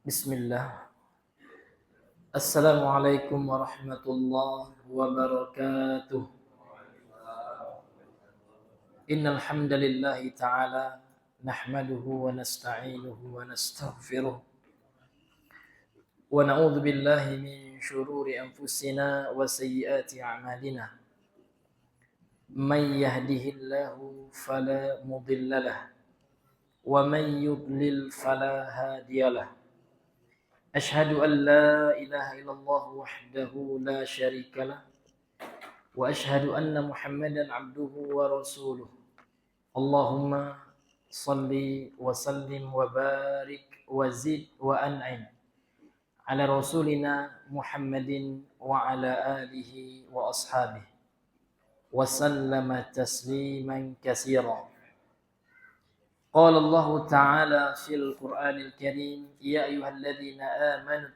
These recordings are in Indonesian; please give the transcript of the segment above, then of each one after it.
Bismillah. Assalamualaikum warahmatullahi wabarakatuh. Innal hamdalillah ta'ala nahmaduhu wa nasta'inuhu wa nastaghfiruh wa na'udzu billahi min shururi anfusina wa sayyiati a'malina. May yahdihillahu fala mudilla lahu wa may yudlil fala hadiyalah. Ashhadu an la ilaha illallah wahdahu la syarika lah wa ashhadu anna Muhammadan abduhu wa rasuluh. Allahumma salli wa sallim wa barik wa zid wa an'im ala rasulina Muhammadin wa ala alihi wa ashabihi wa sallama tasliman katsiran. Qala Allah Ta'ala fil Qur'anil Karim, ya ayyuhalladzina amanu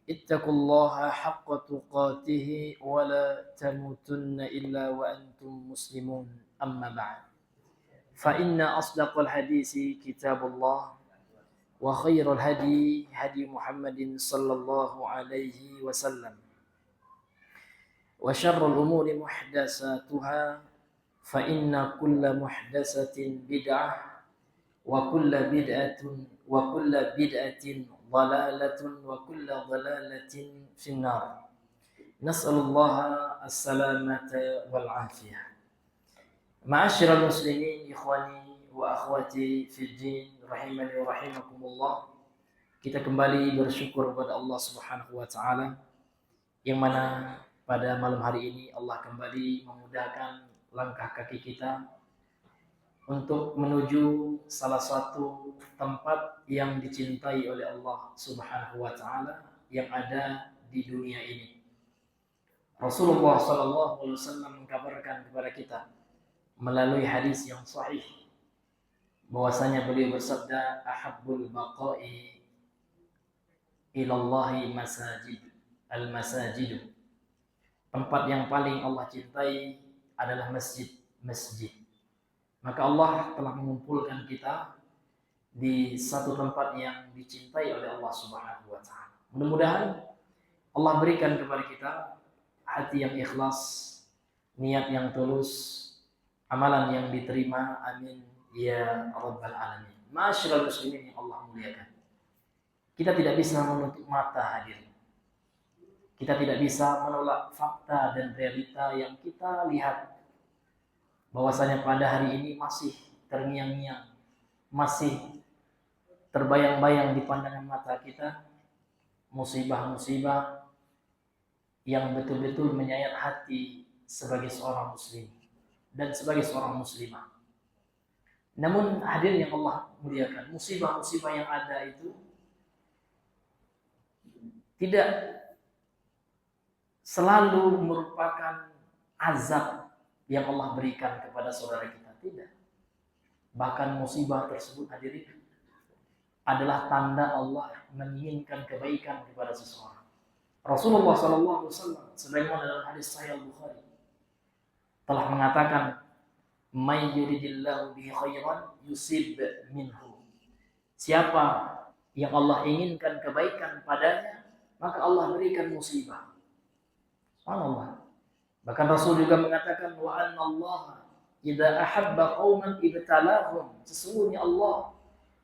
ittaqullaha haqqa tuqatih wa la tamutunna illa wa antum muslimun. Amma ba'd. Fa inna asdaqal hadisi kitabullah wa khairal hadi hadi Muhammadin sallallahu alaihi wasallam. Wa syarrul umuri muhdatsatuha fa inna kulla muhdatsatin bid'ah wa kulla bid'atin dhalalatun wa kulla dhalalatin finnar. Nas'alullaha as-salamata wal afiyah. Ma'asyiral muslimin, ikhwani wa akhwati fid din, rahimani wa rahimakumullah. Kita kembali bersyukur kepada Allah Subhanahu wa taala yang mana pada malam hari ini Allah kembali memudahkan langkah kaki kita untuk menuju salah satu tempat yang dicintai oleh Allah Subhanahu wa taala yang ada di dunia ini. Rasulullah sallallahu alaihi wasallam mengkabarkan kepada kita melalui hadis yang sahih bahwasanya beliau bersabda, ahabbul baqa'i ilallahi masajid. Tempat yang paling Allah cintai adalah masjid. Maka Allah telah mengumpulkan kita di satu tempat yang dicintai oleh Allah Subhanahu wa taala. Mudah-mudahan Allah berikan kepada kita hati yang ikhlas, niat yang tulus, amalan yang diterima. Amin ya rabbal alamin. Ma'asyiral muslimin yang Allah muliakan. Kita tidak bisa menutup mata hadirin. Kita tidak bisa menolak fakta dan realita yang kita lihat, bahwasanya pada hari ini masih terngiang-ngiang, masih terbayang-bayang di pandangan mata kita musibah-musibah yang betul-betul menyayat hati sebagai seorang muslim dan sebagai seorang muslimah. Namun hadirin yang Allah muliakan, musibah-musibah yang ada itu tidak selalu merupakan azab yang Allah berikan kepada saudara kita, tidak. Bahkan musibah tersebut hadirin adalah tanda Allah menginginkan kebaikan kepada seseorang. Rasulullah sallallahu alaihi wasallam sebagaimana dalam hadis sahih Al-Bukhari telah mengatakan, may yuridillahu bihi khairan yusib minhu. Siapa yang Allah inginkan kebaikan padanya, maka Allah berikan musibah. Subhanallah. Bahkan Rasul juga mengatakan, wa annallaha idza ahabba qauman ibtalahum. Sesungguhnya Allah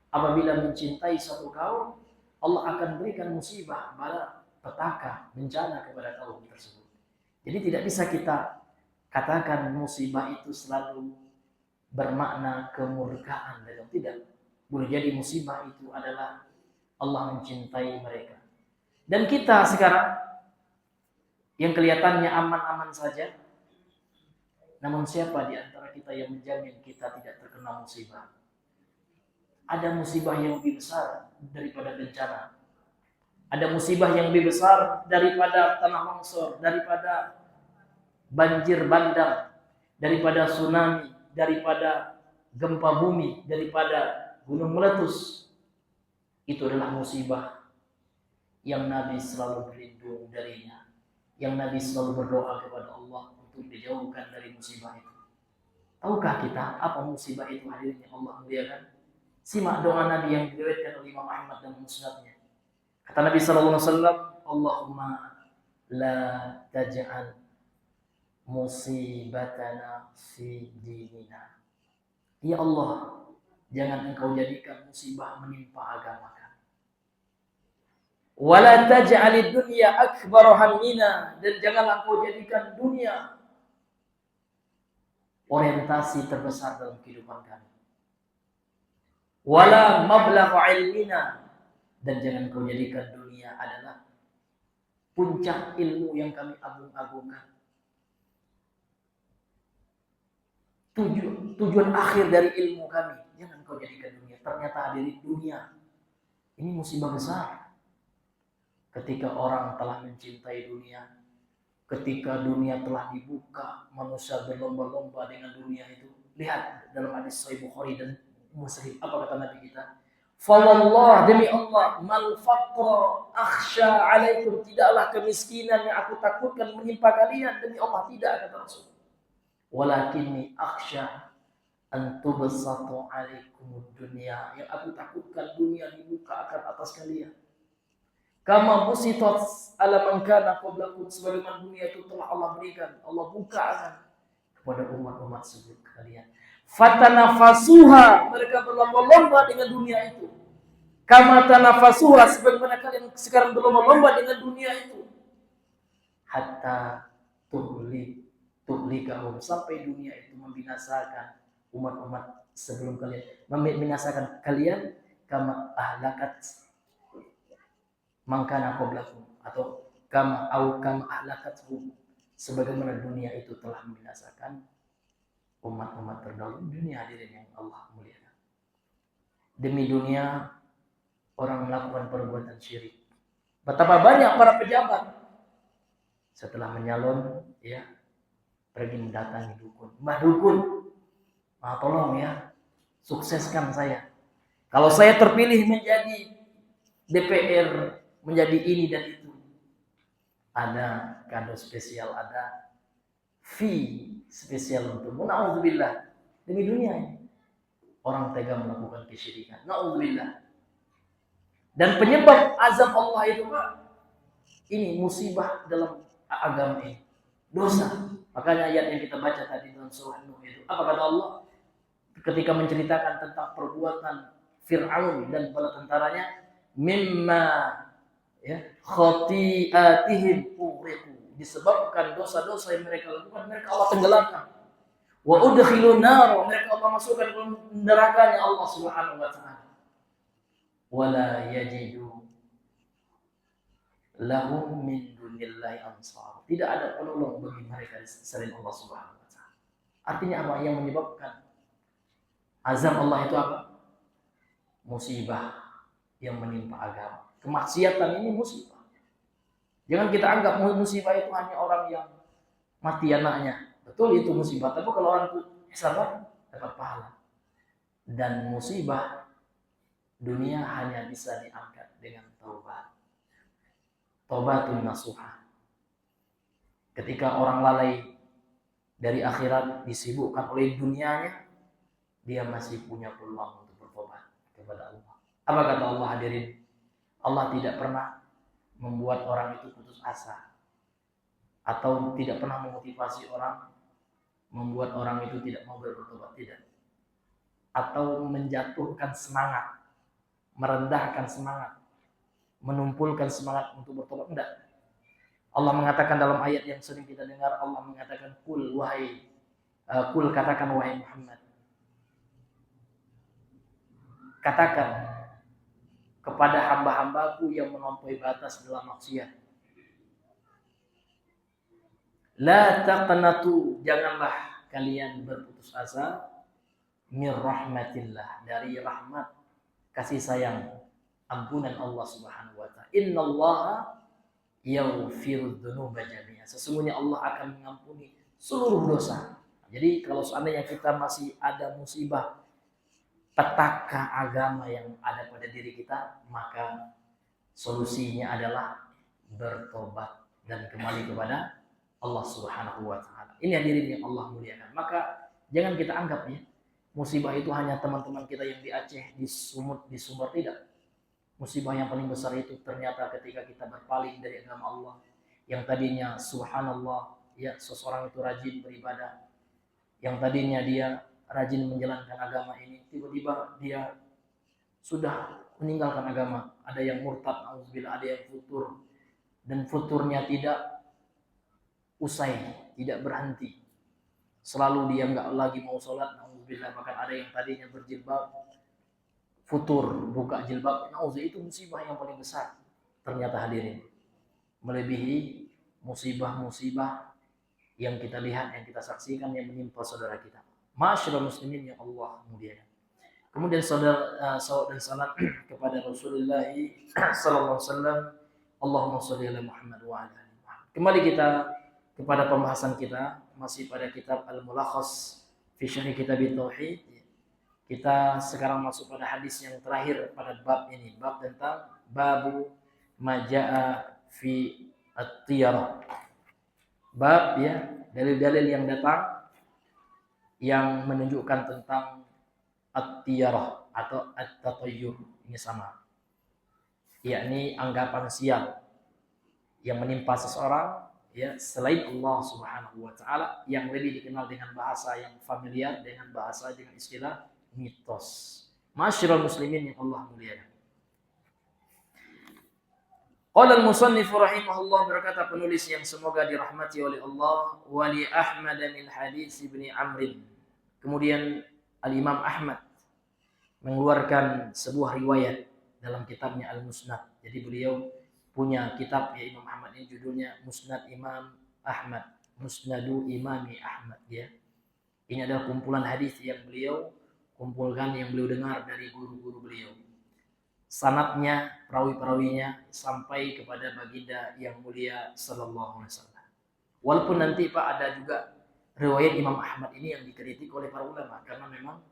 apabila mencintai suatu kaum, Allah akan berikan musibah, bala, petaka, bencana kepada kaum tersebut. Jadi tidak bisa kita katakan musibah itu selalu bermakna kemurkaan, tidak. Boleh jadi musibah itu adalah Allah mencintai mereka. Dan kita sekarang yang kelihatannya aman-aman saja, namun siapa di antara kita yang menjamin kita tidak terkena musibah? Ada musibah yang lebih besar daripada bencana. Ada musibah yang lebih besar daripada tanah longsor, daripada banjir bandang, daripada tsunami, daripada gempa bumi, daripada gunung meletus. Itu adalah musibah yang Nabi selalu berlindung darinya, yang Nabi selalu berdoa kepada Allah untuk dijauhkan dari musibah itu. Tahukah kita apa musibah itu hadirin yang Allah muliakan? Simak doa Nabi yang diriwayatkan oleh Imam Ahmad dan Musnadnya. Kata Nabi sallallahu alaihi wasallam, Allahumma la taj'al musibatana fi dinina. Ya Allah, jangan engkau jadikan musibah menimpa agama kami. Wala taj'alid dunya akbar hammina, dan janganlah engkau jadikan dunia orientasi terbesar dalam kehidupan kami. Wala mablagha ilmina, dan jangan kau jadikan dunia adalah puncak ilmu yang kami agung-agungkan. Tujuan akhir dari ilmu kami, jangan kau jadikan dunia. Ternyata hadirin, dunia ini musibah besar. Ketika orang telah mencintai dunia, ketika dunia telah dibuka, manusia berlomba-lomba dengan dunia itu. Lihat dalam hadis Sahih Bukhari dan Muslim, apa kata Nabi kita? Fawallah, demi Allah, mal faqra akhsha alaikum, tidaklah kemiskinan yang aku takutkan menimpa kalian. Demi Allah, tidak, kata Rasul. Walakinni akhsha an tubsatu alaikum dunya, yang aku takutkan dunia dibuka akan atas kalian. Kama busitat ala man kana qablakum, sebagaimana dunia itu telah Allah berikan, Allah buka akan kepada umat-umat sebelum kalian. Fatanafasuha, mereka berlomba-lomba dengan dunia itu. Kama tanafasuha, sebagaimana kalian sekarang berlomba-lomba dengan dunia itu. Hatta tuhlikahum, sampai dunia itu membinasakan umat-umat sebelum kalian, membinasakan kalian. Kama ahlakat man kana qablakum, atau kama ahlakathum, sebagaimana dunia itu telah membinasakan umat-umat terdahulu. Dunia, hadirin yang Allah muliakan. Demi dunia orang melakukan perbuatan syirik. Betapa banyak para pejabat setelah menyalon, ya, pergi mendatangi dukun. Mbah dukun, tolong ya, sukseskan saya. Kalau saya terpilih menjadi DPR, menjadi ini dan itu, ada kado spesial, ada fee spesial untuk na'udzubillah. Demi dunia ini orang tega melakukan kesyirikan, na'udzubillah. Dan penyebab azab Allah itu, Pak, ini musibah dalam agama ini, dosa. Makanya ayat yang kita baca tadi dalam surah Nuh itu, apa kata Allah ketika menceritakan tentang perbuatan Fir'aun dan bala tentaranya? Mimma, ya, khati'atihim ughriqu, disebabkan dosa-dosa yang mereka lakukan, mereka Allah tenggelamkan. Wa udkhilun nar, mereka Allah masukkan ke nerakanya Allah Subhanahu wa taala. Wala yajidu lahum min dunillahi ansar, tidak ada penolong bagi mereka selain Allah Subhanahu wa taala. Artinya apa yang menyebabkan azab Allah itu? Apa? Musibah yang menimpa agama. Kemaksiatan ini musibah. Jangan kita anggap musibah itu hanya orang yang mati anaknya. Betul, itu musibah. Tapi kalau orang itu sabar, dapat pahala. Dan musibah dunia hanya bisa diangkat dengan taubat. Taubatun nasuha. Ketika orang lalai dari akhirat, disibukkan oleh dunianya, dia masih punya peluang untuk bertobat kepada Allah. Apa kata Allah, hadirin? Allah tidak pernah membuat orang itu putus asa, atau tidak pernah memotivasi orang, membuat orang itu tidak mau bertobat, tidak. Atau menjatuhkan semangat, merendahkan semangat, menumpulkan semangat untuk bertobat, enggak. Allah mengatakan dalam ayat yang sering kita dengar, Allah mengatakan, katakan wahai Muhammad, katakan kepada hamba-hambaku yang melampaui batas dalam maksiat, la taqnatu, janganlah kalian berputus asa, mir rahmatillah, dari rahmat kasih sayang ampunan Allah Subhanahu wa taala. Innallaha yaghfirudz dzunuba jami'a, sesungguhnya Allah akan mengampuni seluruh dosa. Jadi kalau seandainya kita masih ada musibah petaka agama yang ada pada diri kita, maka solusinya adalah bertobat dan kembali kepada Allah Subhanahu wa taala. Ini hadirin yang Allah muliakan. Maka jangan kita anggap, ya, musibah itu hanya teman-teman kita yang di Aceh, di Sumut, di Sumber, tidak. Musibah yang paling besar itu ternyata ketika kita berpaling dari agama Allah. Yang tadinya subhanallah, ya seseorang itu rajin beribadah. Yang tadinya dia rajin menjalankan agama ini, tiba-tiba dia sudah meninggalkan agama. Ada yang murtad, auzubillah, ada yang futur. Dan futurnya tidak usai, tidak berhenti. Selalu dia nggak lagi mau sholat, auzubillah. Bahkan ada yang tadinya berjilbab, futur, buka jilbab, auzubillah, itu musibah yang paling besar. Ternyata hadirin, melebihi musibah-musibah yang kita lihat, yang kita saksikan, yang menimpa saudara kita. Masyaallah muslimin yang Allah muliakan. Kemudian saudara dan salam kepada Rasulullah sallallahu alaihi wasallam. Allahumma shalli ala Muhammad wa ala ali Muhammad. Kembali kita kepada pembahasan kita masih pada kitab Al-Mulakhas fi Syarh Kitab Tauhid. Kita sekarang masuk pada hadis yang terakhir pada bab ini, bab tentang babu majaa fi at-tiyarah. Bab ya, dalil-dalil yang datang yang menunjukkan tentang at-tiyarah atau at-tatayyur, ini sama. Yakni anggapan sial yang menimpa seseorang ya selain Allah Subhanahu wa taala, yang lebih dikenal dengan bahasa yang familiar, dengan bahasa dengan istilah mitos. Masyaallah muslimin yang Allah muliakan. Qala al-musannif rahimahullah, berkata penulis yang semoga dirahmati oleh Allah, wa li Ahmad min hadis Ibnu Amr. Kemudian Al-Imam Ahmad mengeluarkan sebuah riwayat dalam kitabnya Al-Musnad. Jadi beliau punya kitab ya, Imam Ahmad, ini judulnya Musnad Imam Ahmad, Musnadu Imami Ahmad ya. Ini adalah kumpulan hadis yang beliau kumpulkan, yang beliau dengar dari guru-guru beliau. Sanadnya, perawi-perawinya sampai kepada baginda yang mulia sallallahu alaihi wasallam. Walaupun nanti Pak ada juga riwayat Imam Ahmad ini yang dikritik oleh para ulama karena memang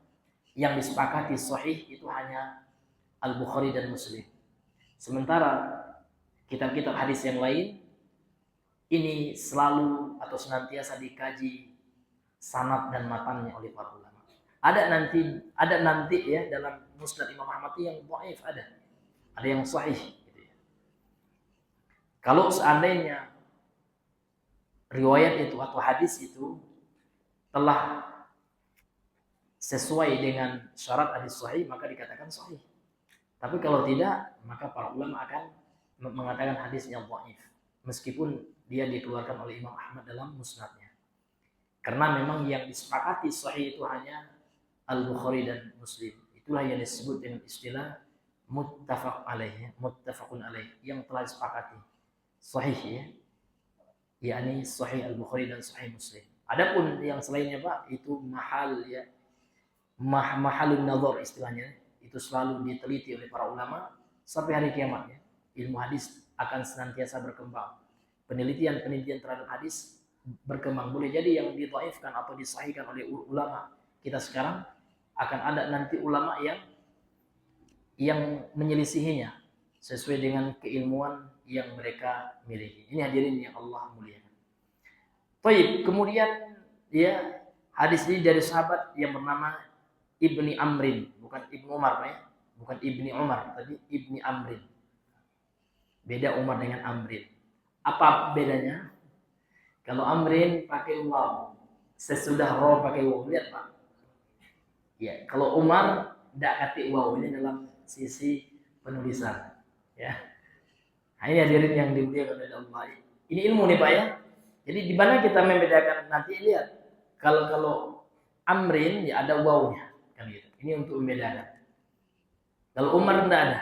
yang disepakati sahih itu hanya Al-Bukhari dan Muslim. Sementara kitab-kitab hadis yang lain ini selalu atau senantiasa dikaji sanad dan matanya oleh para ulama. Ada nanti ya dalam Musnad Imam Ahmad yang dhaif, ada yang sahih gitu ya. Kalau seandainya riwayat itu atau hadis itu telah sesuai dengan syarat hadis sahih, maka dikatakan sahih. Tapi kalau tidak, maka para ulama akan mengatakan hadis yang dhaif, meskipun dia dikeluarkan oleh Imam Ahmad dalam musnadnya. Karena memang yang disepakati sahih itu hanya Al-Bukhari dan Muslim. Itulah yang disebut dengan istilah muttafaq alaih, muttafaqun alaih, yang telah disepakati sahih ya, yakni sahih Al-Bukhari dan sahih Muslim. Adapun yang selainnya Pak, itu mahal ya, mahalun nazar istilahnya, itu selalu diteliti oleh para ulama sampai hari kiamat ya. Ilmu hadis akan senantiasa berkembang. Penelitian terhadap hadis berkembang. Boleh jadi yang didhaifkan atau disahihkan oleh ulama kita sekarang, akan ada nanti ulama yang menyelisihinya sesuai dengan keilmuan yang mereka miliki. Ini hadirin yang Allah muliakan. Baik, kemudian ya hadis ini dari sahabat yang bernama Ibni Amrin, bukan Ibnu Umar ya, bukan Ibni Umar, tapi Ibni Amrin. Beda Umar dengan Amrin. Apa bedanya? Kalau Amrin pakai waw, sesudah ro pakai waw, lihat Pak. Ya, kalau Umar tidak kati waw, ini dalam sisi penulisan. Ya, nah, ini hadirin yang dimuliakan oleh Allah. Ini ilmu nih Pak ya. Jadi di mana kita membedakan, nanti lihat. Kalau Amrin ya ada wawnya, kan gitu. Ini untuk membedakan. Kalau Umar tidak ada.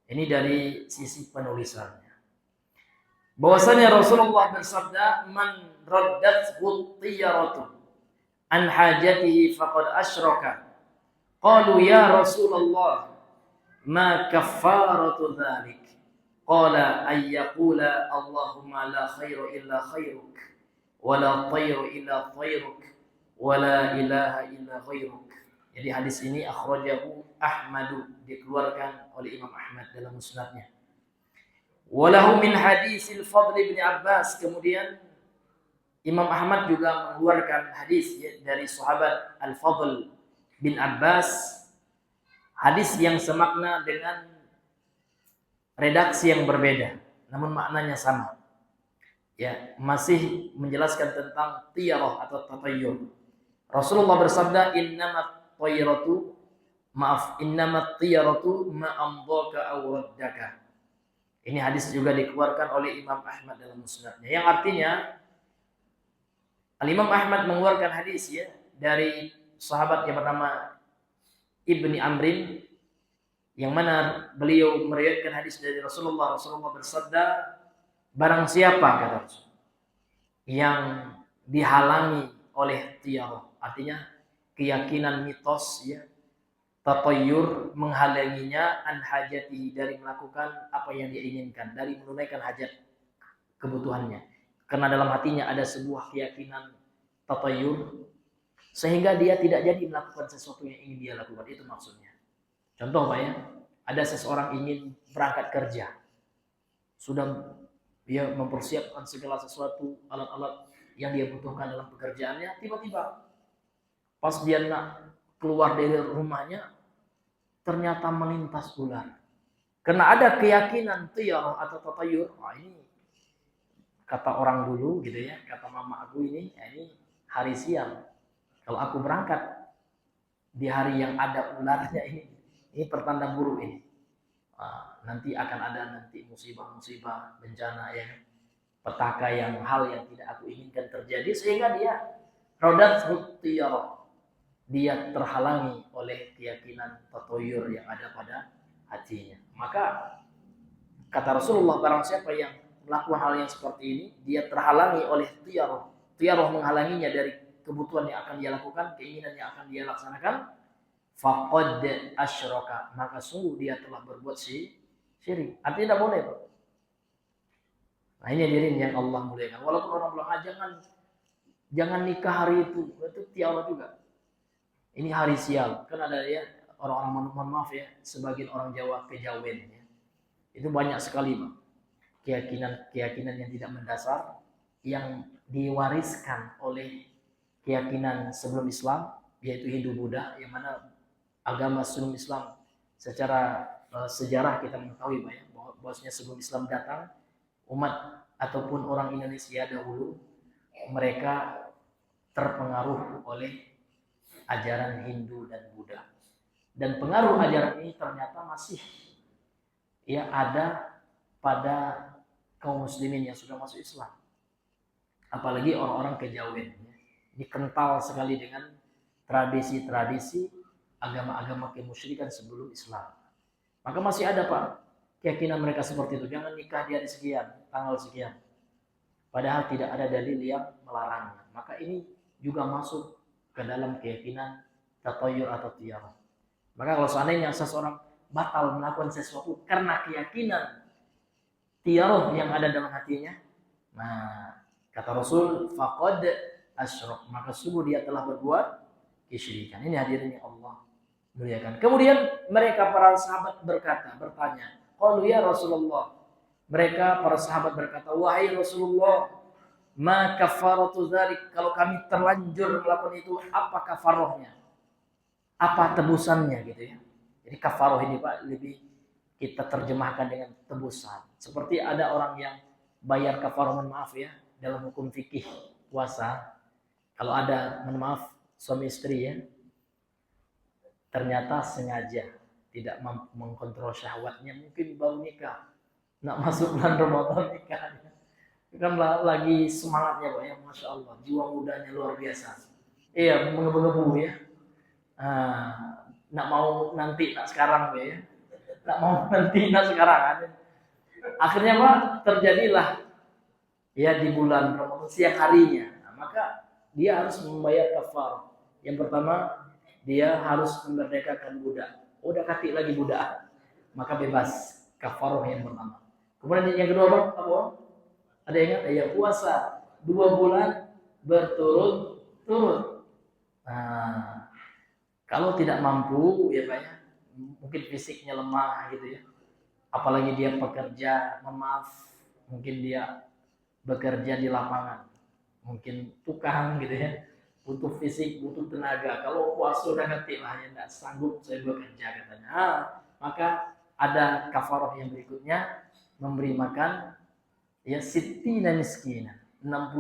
Ini dari sisi penulisannya. Bahwasanya Rasulullah bersabda, "Man raddathu tiyaratu an hajatihi faqad asyraka." Qalu ya Rasulullah, ma kaffaratu dzalik? Qala ay yaqula Allahumma la khairu illa khairuk wa la tayru illa tayruk wa la ilaha illa ghairuk. Jadi hadis ini akhrajahu Ahmad, dikeluarkan oleh Imam Ahmad dalam musnadnya. Walahu min hadisil Fadl bin Abbas, kemudian Imam Ahmad juga mengeluarkan hadis ya, dari sahabat Al-Fadl bin Abbas, hadis yang semakna dengan redaksi yang berbeda, namun maknanya sama. Ya, masih menjelaskan tentang tiyarah atau tatayyur. Rasulullah bersabda, innamat tiyaratu ma amdaka aw raddaka. Ini hadis juga dikeluarkan oleh Imam Ahmad dalam musnadnya. Yang artinya Al-Imam Ahmad mengeluarkan hadis ya dari sahabat yang bernama Ibni Amrin, yang mana beliau meriwayatkan hadis dari Rasulullah. Rasulullah bersabda, barang siapa, kata Rasul, yang dihalangi oleh tiyarah, artinya keyakinan mitos ya, tatayyur, menghalanginya an hajatihi, dari melakukan apa yang dia inginkan, dari menunaikan hajat kebutuhannya, karena dalam hatinya ada sebuah keyakinan tatayyur sehingga dia tidak jadi melakukan sesuatu yang ingin dia lakukan. Itu maksudnya. Contoh Pak ya, ada seseorang ingin berangkat kerja, sudah dia mempersiapkan segala sesuatu, alat-alat yang dia butuhkan dalam pekerjaannya, tiba-tiba pas dia nak keluar dari rumahnya ternyata melintas ular. Karena ada keyakinan tiyarah atau tatayyur, ini kata orang dulu gitu ya, kata mama aku ini hari siang. Kalau aku berangkat di hari yang ada ularnya ini pertanda buruk ini. Nanti akan ada musibah-musibah, bencana ya, petaka yang hal yang tidak aku inginkan terjadi, sehingga dia rodat tiyarah, dia terhalangi oleh keyakinan tatayyur yang ada pada hatinya. Maka kata Rasulullah, barang siapa yang melakukan hal yang seperti ini, dia terhalangi oleh tiyarah. Tiyarah menghalanginya dari kebutuhan yang akan dia lakukan, keinginan yang akan dia laksanakan. Faqad asyraka, maka sungguh dia telah berbuat syirik. Artinya tidak boleh. Nah ini hadirin yang Allah muliakan. Walaupun orang bilang, jangan nikah hari itu tiyarah juga. Ini hari sial. Kan ada ya orang-orang, mohon maaf ya, sebagian orang Jawa kejawen ya. Itu banyak sekali Pak, keyakinan yang tidak mendasar yang diwariskan oleh keyakinan sebelum Islam, yaitu Hindu Buddha, yang mana agama sebelum Islam secara sejarah kita mengetahui Pak ya, bahwasanya sebelum Islam datang, umat ataupun orang Indonesia dahulu mereka terpengaruh oleh ajaran Hindu dan Buddha. Dan pengaruh ajaran ini ternyata masih ya ada pada kaum muslimin yang sudah masuk Islam. Apalagi orang-orang kejawen. Ini kental sekali dengan tradisi-tradisi agama-agama kemusyrikan sebelum Islam. Maka masih ada Pak keyakinan mereka seperti itu. Jangan nikah di hari sekian, tanggal sekian. Padahal tidak ada dalil yang melarangnya. Maka ini juga masuk ke dalam keyakinan tatayyur atau tiyarah. Maka kalau seandainya seseorang batal melakukan sesuatu karena keyakinan tiyarah yang ada dalam hatinya, nah kata Rasul, faqad asyrak, maka sungguh dia telah berbuat kesyirikan. Ini hadirin yang Allah muliakan. Kemudian mereka para sahabat bertanya, qalu ya Rasulullah. Mereka para sahabat berkata, wahai Rasulullah, ma kafaratu dzalik, kalau kami terlanjur melakukan itu, apa kafarahnya? Apa tebusannya gitu ya. Jadi kafarah ini Pak lebih kita terjemahkan dengan tebusan. Seperti ada orang yang bayar kafarah, maaf ya, dalam hukum fikih puasa, kalau ada maaf suami istri ya, ternyata sengaja tidak mengkontrol syahwatnya, mungkin baru nikah, nak masuk bulan Ramadan nikah, kan lagi semangatnya Pak ya, Masya Allah, jiwa mudanya luar biasa, iya menggebu-gebu ya, nak mau nanti, nak sekarang ya, nak mau nanti, nak sekarang. Akhirnya Pak terjadilah ya di bulan Ramadan siang harinya. Nah, maka dia harus membayar kafar. Yang pertama, dia harus memerdekakan budak. Udah kati lagi budak, maka bebas. Kafarah yang pertama. Kemudian yang kedua Bang, apa? Ada yang ingat? Ya puasa 2 bulan berturut-turut. Nah, kalau tidak mampu ya Pak ya, mungkin fisiknya lemah gitu ya. Apalagi dia pekerja, maaf, mungkin dia bekerja di lapangan, mungkin tukang gitu ya, butuh fisik, butuh tenaga. Kalau puasa udah ngerti lah, ya nggak sanggup saya bekerja katanya. Maka ada kafarah yang berikutnya, memberi makan ya sittina miskinan, 60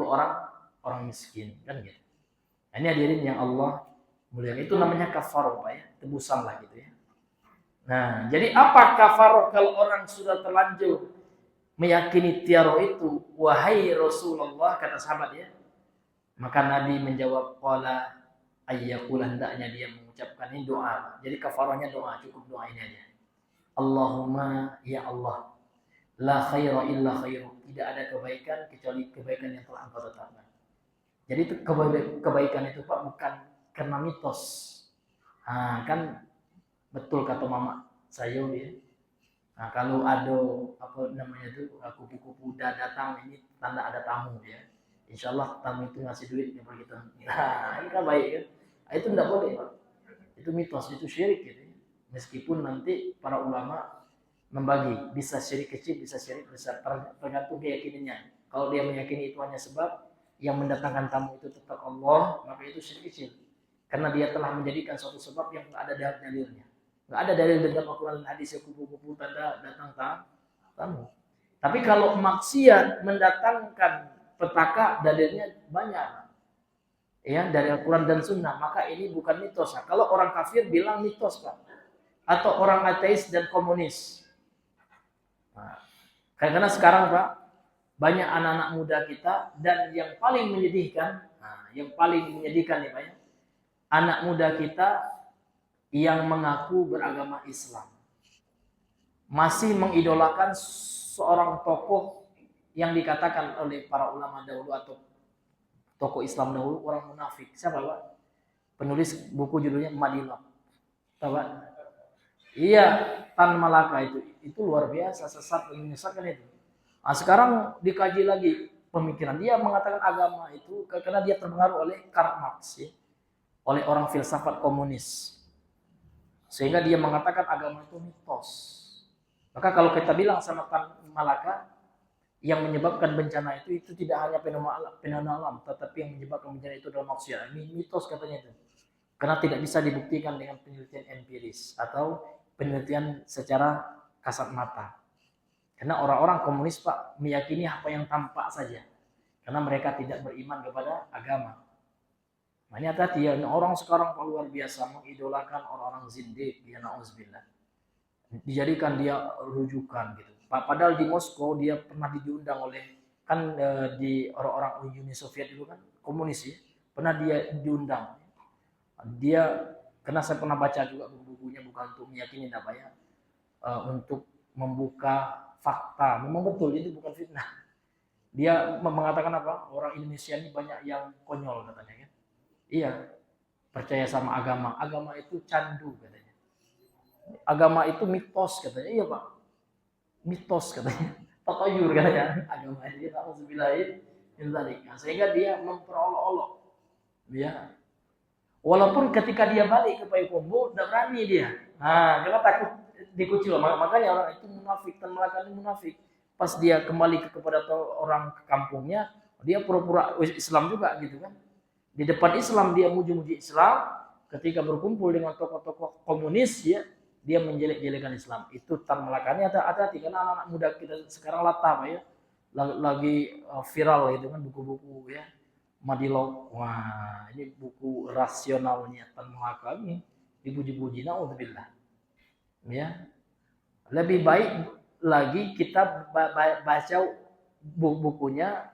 orang miskin kan gitu. Nah, ini hadirin yang Allah muliakan, itu namanya kafarah Pak ya, tebusan lah gitu ya. Nah, jadi apa kafarah kalau orang sudah terlanjur meyakini tiaro itu? Wahai Rasulullah, kata sahabat ya. Maka Nabi menjawab, qala ayyakul, hendaknya dia mengucapkan ini doa. Jadi kafarahnya doa, cukup doa ini aja. Allahumma ya Allah, la khaira illa khairu. Tidak ada kebaikan kecuali kebaikan yang telah Engkau tetapkan. Jadi itu kebaikan itu Pak bukan karena mitos. Nah, kan betul kata mama saya ya. Nah, kalau ada apa namanya itu kupu-kupu udah datang, ini tanda ada tamu ya. Insya Allah tamu itu ngasih duit kepada kita. Nah, ini kan baik kan? Nah, itu tidak boleh Pak. Itu mitos, itu syirik gitu. Meskipun nanti para ulama membagi, bisa syirik kecil, bisa syirik besar, tergantung keyakinannya. Kalau dia meyakini itu hanya sebab yang mendatangkan tamu itu tetap Allah, maka itu syirik kecil. Karena dia telah menjadikan suatu sebab yang tidak ada dalilnya. Nggak ada dalil dalam Al-Quran dan hadis kupu-kupu tanda datang tamu. Tapi kalau maksiat mendatangkan petaka, dalilnya banyak. Ya, dari Al-Quran dan Sunnah, maka ini bukan mitos. Nah, kalau orang kafir bilang mitos Pak, atau orang ateis dan komunis. Nah, karena sekarang Pak, banyak anak-anak muda kita, dan yang paling menyedihkan, nih Pak ya, anak muda kita yang mengaku beragama Islam masih mengidolakan seorang tokoh yang dikatakan oleh para ulama dahulu atau tokoh Islam dahulu orang munafik. Siapa Pak? Penulis buku judulnya Madinah. Tahu Pak? Iya, Tan Malaka itu luar biasa, sesat, menyesatkan itu. Nah, sekarang dikaji lagi pemikiran dia, mengatakan agama itu karena dia terpengaruh oleh Karl Marx ya, oleh orang filsafat komunis, sehingga dia mengatakan agama itu mitos. Maka kalau kita bilang sama Tan Malaka, yang menyebabkan bencana itu tidak hanya fenomena alam, tetapi yang menyebabkan bencana itu adalah manusia. Ini mitos katanya itu. Karena tidak bisa dibuktikan dengan penelitian empiris atau penelitian secara kasat mata. Karena orang-orang komunis Pak meyakini apa yang tampak saja. Karena mereka tidak beriman kepada agama. Nah, ini hati-hati ya, orang sekarang luar biasa mengidolakan orang-orang zindiq, ya na'udzubillah. Dijadikan dia rujukan gitu. Padahal di Moskow dia pernah diundang oleh kan di orang-orang Uni Soviet itu kan komunis ya. Pernah dia diundang. Dia, karena saya pernah baca juga buku-bukunya, bukan untuk meyakini apa ya, untuk membuka fakta, memang betul itu bukan fitnah. Dia mengatakan apa? Orang Indonesia ini banyak yang konyol katanya kan. Iya, percaya sama agama. Agama itu candu katanya. Agama itu mitos katanya. Iya Pak, mitos katanya. Tatayur katanya. Agama ini na'udzubillahi min dzalik. Sehingga dia memperolok-olok. Ya. Walaupun ketika dia balik ke Payakumbuh, tidak berani dia. Nah, karena takut dikucil. Makanya orang itu munafik, Tan Malaka ini munafik. Pas dia kembali kepada orang ke kampungnya, dia pura-pura Islam juga gitu kan. Di depan Islam dia muji-muji Islam, ketika berkumpul dengan tokoh-tokoh komunis ya, dia menjelek-jelekan Islam. Itu Tan Malaka ini hati-hati karena anak-anak muda kita sekarang latah ya. Lagi viral gitu kan buku-buku ya. Madilog, wah ini buku rasionalnya Tan Malaka ini dipuji-puji, na'udzubillah. Ya, lebih baik lagi kita baca bukunya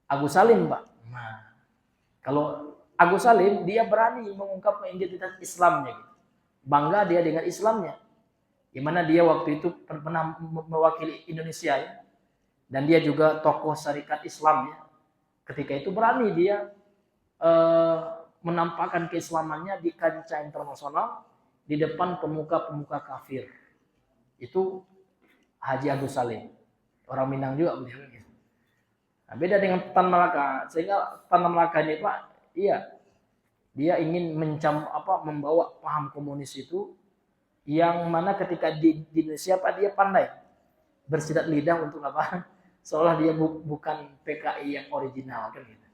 Agus Salim, Pak. Nah, kalau Agus Salim dia berani mengungkap identitas Islamnya, gitu. Bangga dia dengan Islamnya, di mana dia waktu itu pernah mewakili Indonesia ya, dan dia juga tokoh syarikat Islam ya. Ketika itu berani dia menampakkan keislamannya di kancah internasional di depan pemuka-pemuka kafir. Itu Haji Agus Salim, orang Minang juga beliau. Nah, beda dengan Tan Malaka. Sehingga Tan Malaka ini Pak, iya, dia ingin membawa paham komunis itu, yang mana ketika di Indonesia Pak dia pandai bersilat lidah untuk apa? Seolah dia bukan PKI yang original kan gitu.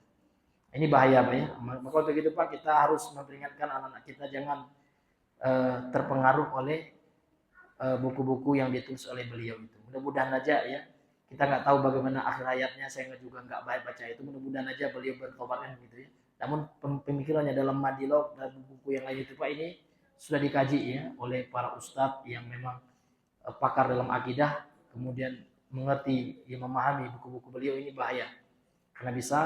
Ini bahaya Pak ya. Maka untuk itu Pak, kita harus memperingatkan anak-anak kita jangan terpengaruh oleh buku-buku yang ditulis oleh beliau itu. Mudah-mudahan aja ya, kita nggak tahu bagaimana akhir hayatnya, saya juga nggak baca itu. Mudah-mudahan aja beliau bertobat gitu ya. Namun pemikirannya dalam Madilog dan buku yang lain itu Pak, ini sudah dikaji ya oleh para ustadz yang memang pakar dalam akidah, kemudian mengerti, yang memahami buku-buku beliau. Ini bahaya karena bisa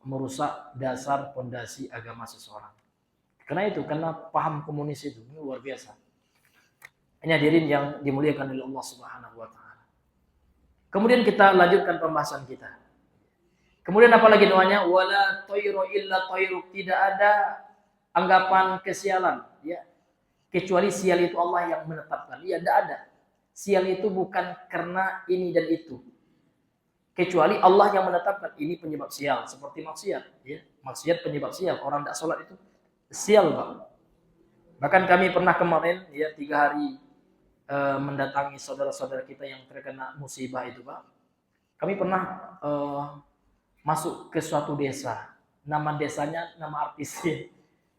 merusak dasar fondasi agama seseorang. Karena paham komunis itu ini luar biasa. Ini hadirin yang dimuliakan oleh Allah Subhanahu wa taala. Kemudian kita lanjutkan pembahasan kita. Kemudian apa lagi doanya? Wala tayru illa tayruk, tidak ada anggapan kesialan ya. Kecuali sial itu Allah yang menetapkan. Ya, tidak ada. Sial itu bukan karena ini dan itu. Kecuali Allah yang menetapkan ini penyebab sial, seperti maksiat ya. Maksiat penyebab sial, orang tidak sholat itu sial Pak. Bahkan kami pernah kemarin ya 3 hari mendatangi saudara-saudara kita yang terkena musibah itu Pak. Kami pernah masuk ke suatu desa, nama desanya nama artisnya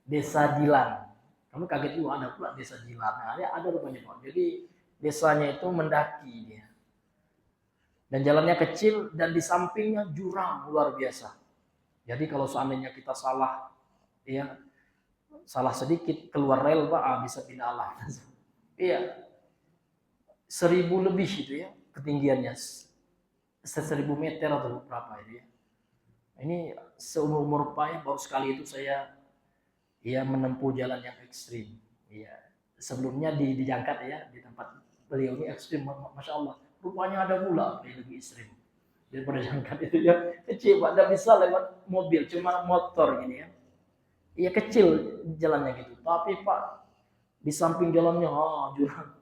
Desa Dilan. Kami kaget juga ada pula Desa Dilan. Nah, ada rupanya Pak. Jadi desanya itu mendaki dia. Dan jalannya kecil dan di sampingnya jurang luar biasa. Jadi kalau seandainya kita salah ya, salah sedikit keluar rel Pak, bisa pindah arah. Iya. 1000 lebih itu ya ketinggiannya. 1000 meter atau berapa itu ya. Ini seumur Pak ya, baru sekali itu saya ya menempuh jalan yang ekstrim. Iya. Sebelumnya dijangkat ya di tempat beliau ini ekstrim, Masya Allah. Rupanya ada pula yang lebih ekstrim daripada jangkat itu ya. Kecil Pak, tidak bisa lewat mobil, cuma motor gini ya. Iya kecil jalannya gitu. Tapi Pak di samping jalannya jurang.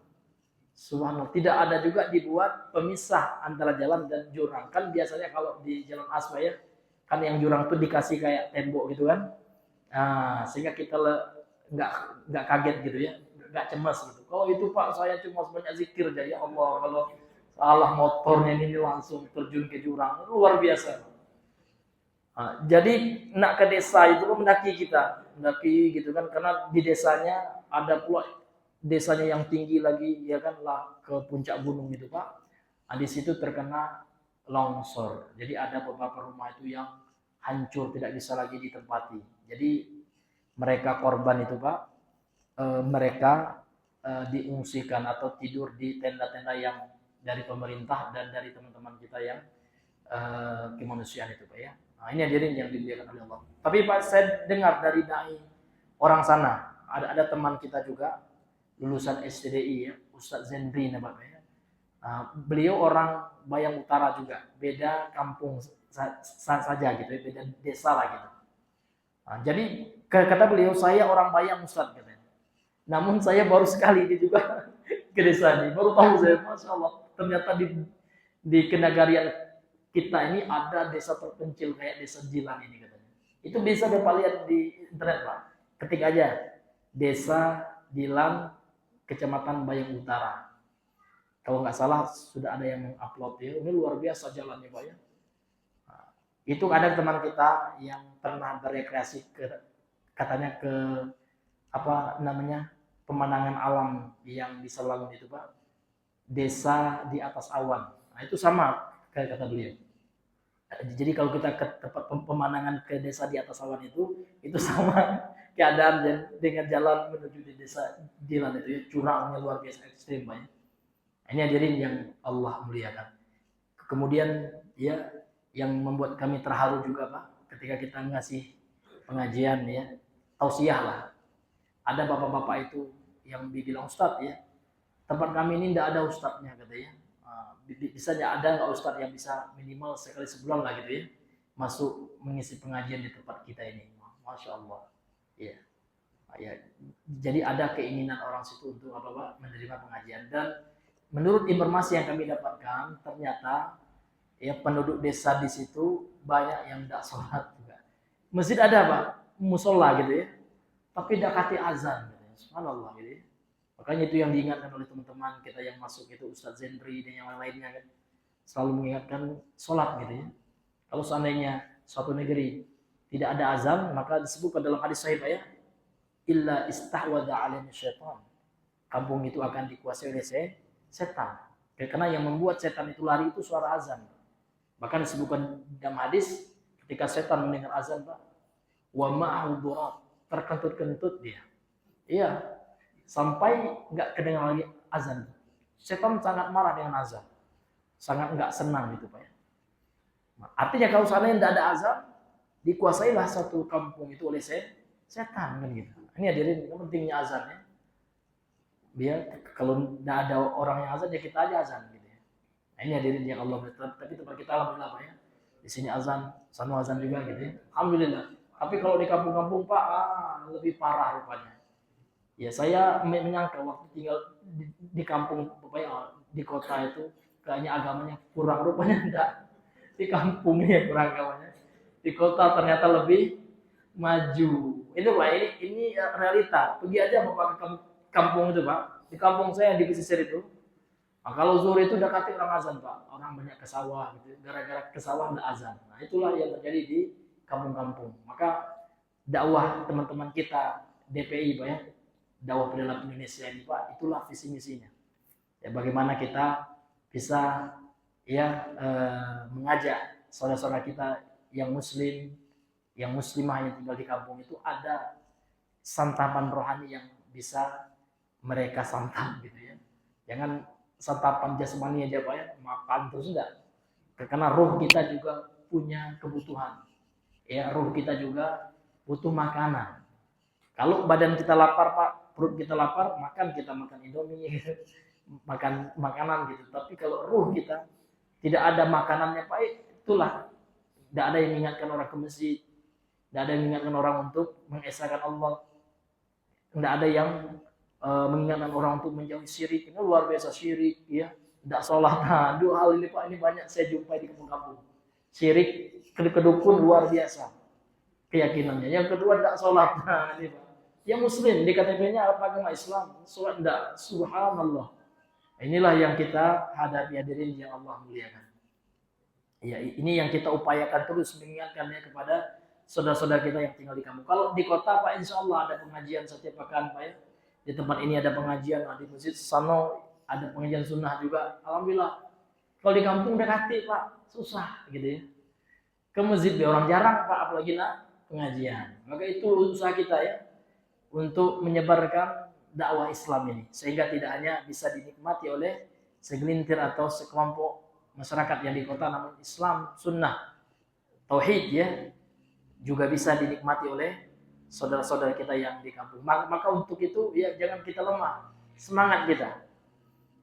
Subhanallah, tidak ada juga dibuat pemisah antara jalan dan jurang. Kan biasanya kalau di jalan aspal ya, kan yang jurang tuh dikasih kayak tembok gitu kan. Nah, sehingga kita nggak kaget gitu ya, nggak cemas gitu. Kalau itu Pak, saya cuma banyak zikir aja ya Allah, kalau salah motornya ini langsung terjun ke jurang, luar biasa. Nah, jadi nak ke desa itu mendaki gitu kan, karena di desanya ada pula desanya yang tinggi lagi ya kan, lah ke puncak gunung itu Pak. Nah, di situ terkena longsor. Jadi ada beberapa rumah itu yang hancur, tidak bisa lagi ditempati. Jadi mereka korban itu Pak, mereka diungsikan atau tidur di tenda-tenda yang dari pemerintah dan dari teman-teman kita yang kemanusiaan itu Pak ya. Nah, ini hadirin yang dimuliakan oleh Allah. Tapi Pak, saya dengar dari dai orang sana, ada teman kita juga lulusan STDI ya, Ustadz Zendri namanya ya. Nah, beliau orang Bayang Utara juga, beda kampung saja gitu ya, beda desa lah gitu. Nah, jadi kata beliau, saya orang Bayang Ustadz katanya. Namun saya baru sekali ini juga ke desa ini, baru tahu saya, Masya Allah, ternyata di kenegarian kita ini ada desa terpencil kayak Desa Jilan ini katanya. Itu bisa Bapak lihat di internet Pak. Ketik aja Desa Jilan Kecamatan Bayang Utara. Kalau nggak salah sudah ada yang mengupload ya. Ini luar biasa jalannya Pak ya. Nah, itu ada teman kita yang pernah berekreasi katanya ke apa namanya, pemandangan alam yang di Selangun itu Pak. Desa di atas awan. Nah, itu sama kayak kata beliau. Jadi kalau kita ke tempat pemandangan ke desa di atas awan itu sama keadaan dengan jalan menuju di desa Jilan itu ya, curangnya luar biasa ekstrim banyak. Ini hadirin yang Allah muliakan. Kemudian ya yang membuat kami terharu juga Pak, ketika kita ngasih pengajian ya, tausiah lah. Ada bapak-bapak itu yang bilang, Ustadz ya, tempat kami ini tidak ada ustadznya katanya. Bisa ada nggak ustadz yang bisa minimal sekali sebulan lah gitu ya, masuk mengisi pengajian di tempat kita ini. Masya Allah ya. Ya, jadi ada keinginan orang situ untuk apa Pak, menerima pengajian. Dan menurut informasi yang kami dapatkan, ternyata ya penduduk desa di situ banyak yang tidak sholat juga. Masjid ada Pak, musola gitu ya, tapi tidak kati azan gitu ya. Subhanallah gitu ya. Makanya itu yang diingatkan oleh teman-teman kita yang masuk itu, Ustadz Zendri dan yang lainnya kan, selalu mengingatkan sholat gitu ya. Kalau seandainya suatu negeri tidak ada azan, maka disebutkan dalam hadis sahih ya, illa istahwadha alaihi syaitan. Kampung itu akan dikuasai oleh setan. Karena yang membuat setan itu lari itu suara azan. Bahkan disebutkan dalam hadis ketika setan mendengar azan, Pak, wa ma'ahu durat, terkentut-kentut dia. Iya, sampai nggak kedengar lagi azan. Setan sangat marah dengan azan. Sangat nggak senang gitu, Pak ya. Artinya kalau seandainya tidak ada azan, dikuasailah satu kampung itu oleh setan kan gitu. Ini hadirin pentingnya azan ya. Biar kalau tidak ada orang yang azan ya kita aja azan gitu ya. Nah, ini hadirin yang Allah berkata, tapi tempat kita alhamdulillah Pak ya. Di sini azan, sana azan juga gitu ya. Alhamdulillah. Tapi kalau di kampung-kampung Pak, lebih parah rupanya. Ya saya menyangka waktu tinggal di kampung Pak ya, di kota itu kayaknya agamanya kurang, rupanya enggak. Di kampungnya kurang agamanya. Di kota ternyata lebih maju. Itu Pak, ini realita. Pergi aja Bapak ke kampung itu Pak. Di kampung saya di pesisir itu. Nah, kalau zuhur itu udah kati orang azan Pak. Orang banyak ke sawah gitu. Gara-gara ke sawah ada azan. Nah, itulah yang terjadi di kampung-kampung. Maka dakwah teman-teman kita DPI Pak ya. Dakwah Pedalam Indonesia ini Pak, itulah visi misinya. Ya bagaimana kita bisa ya mengajak saudara-saudara kita yang muslim, yang muslimah yang tinggal di kampung itu ada santapan rohani yang bisa mereka santap gitu ya. Jangan santapan jasmani aja Pak ya, makan terus enggak. Karena roh kita juga punya kebutuhan. Ya, roh kita juga butuh makanan. Kalau badan kita lapar Pak, perut kita lapar, kita makan Indomie, makan makanan gitu. Tapi kalau ruh kita tidak ada makanannya Pak, itulah tidak ada yang mengingatkan orang ke masjid, tidak ada yang mengingatkan orang untuk mengesahkan Allah, tidak ada yang mengingatkan orang untuk menjauhi syirik. Ini luar biasa syirik, ya, tidak sholat. Nah, dua hal ini Pak, ini banyak saya jumpai di kampung-kampung. Syirik, kedukun luar biasa keyakinannya. Yang kedua tidak sholat. Nah, ini Pak. Yang muslim di KTP-nya agama Islam, sholat tidak, subhanallah. Inilah yang kita hadapi hadirin yang Allah muliakan. Ya, ini yang kita upayakan terus mengingatkannya kepada saudara-saudara kita yang tinggal di kampung. Kalau di kota Pak, insya Allah ada pengajian setiap pekan Pak ya. Di tempat ini ada pengajian, di masjid Sano ada pengajian sunnah juga. Alhamdulillah. Kalau di kampung dekati Pak, susah gitu ya. Ke masjid orang jarang Pak, apalagi pengajian. Maka itu usaha kita ya, untuk menyebarkan dakwah Islam ini sehingga tidak hanya bisa dinikmati oleh segelintir atau sekelompok masyarakat yang di kota, namun Islam, sunnah, tauhid ya juga bisa dinikmati oleh saudara-saudara kita yang di kampung. Maka untuk itu ya jangan kita lemah, semangat kita.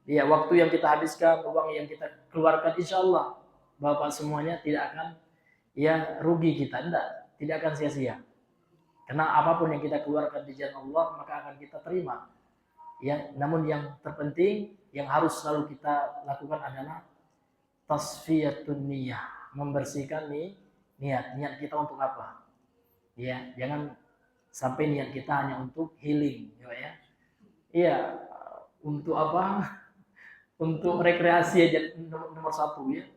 Ya, waktu yang kita habiskan, uang yang kita keluarkan, insya Allah Bapak semuanya tidak akan ya rugi kita, tidak akan sia-sia. Karena apapun yang kita keluarkan di jalan Allah, maka akan kita terima. Ya, namun yang terpenting yang harus selalu kita lakukan adalah tasfiyatun niyah, membersihkan niat kita untuk apa? Ya, jangan sampai niat kita hanya untuk healing, ya. Iya, untuk apa? Untuk rekreasi aja nomor satu ya.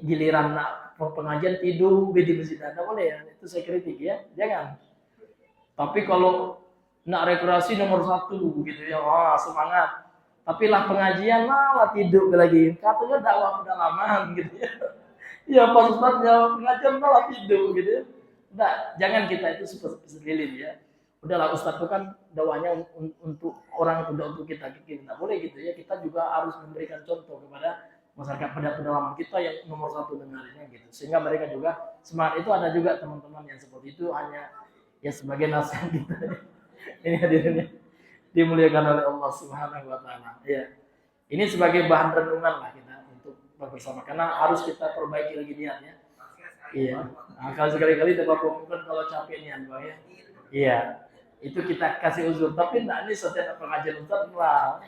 Giliran pengajian tidur di masjid, tidak boleh ya, itu saya kritik ya, jangan. Tapi kalau nak rekreasi nomor satu gitu ya, wah semangat. Tapi lah pengajian malah tidur lagi, katanya dakwah pedalaman gitu ya. Ya Pak Ustadznya pengajian malah tidur gitu ya. Nah, jangan kita itu seperti lilin ya. Udahlah Ustadz itu kan dakwahnya untuk orang, tidak untuk kita. Tidak boleh gitu ya. Kita juga harus memberikan contoh kepada masyarakat pada pedalaman kita yang nomor satu dengarnya gitu, sehingga mereka juga semangat. Itu ada juga teman-teman yang seperti itu, hanya ya sebagai nasihat kita. Ini hadirin dimuliakan oleh Allah Subhanahu wa taala. Ya. Ini sebagai bahan renungan lah kita untuk bersama, karena harus kita perbaiki lagi niatnya. Iya. Nah, kalau sekali-kali coba mungkin kalau capek niat Bang ya. Iya. Itu kita kasih uzur, tapi nah ini setiap pengajian Ustaz lah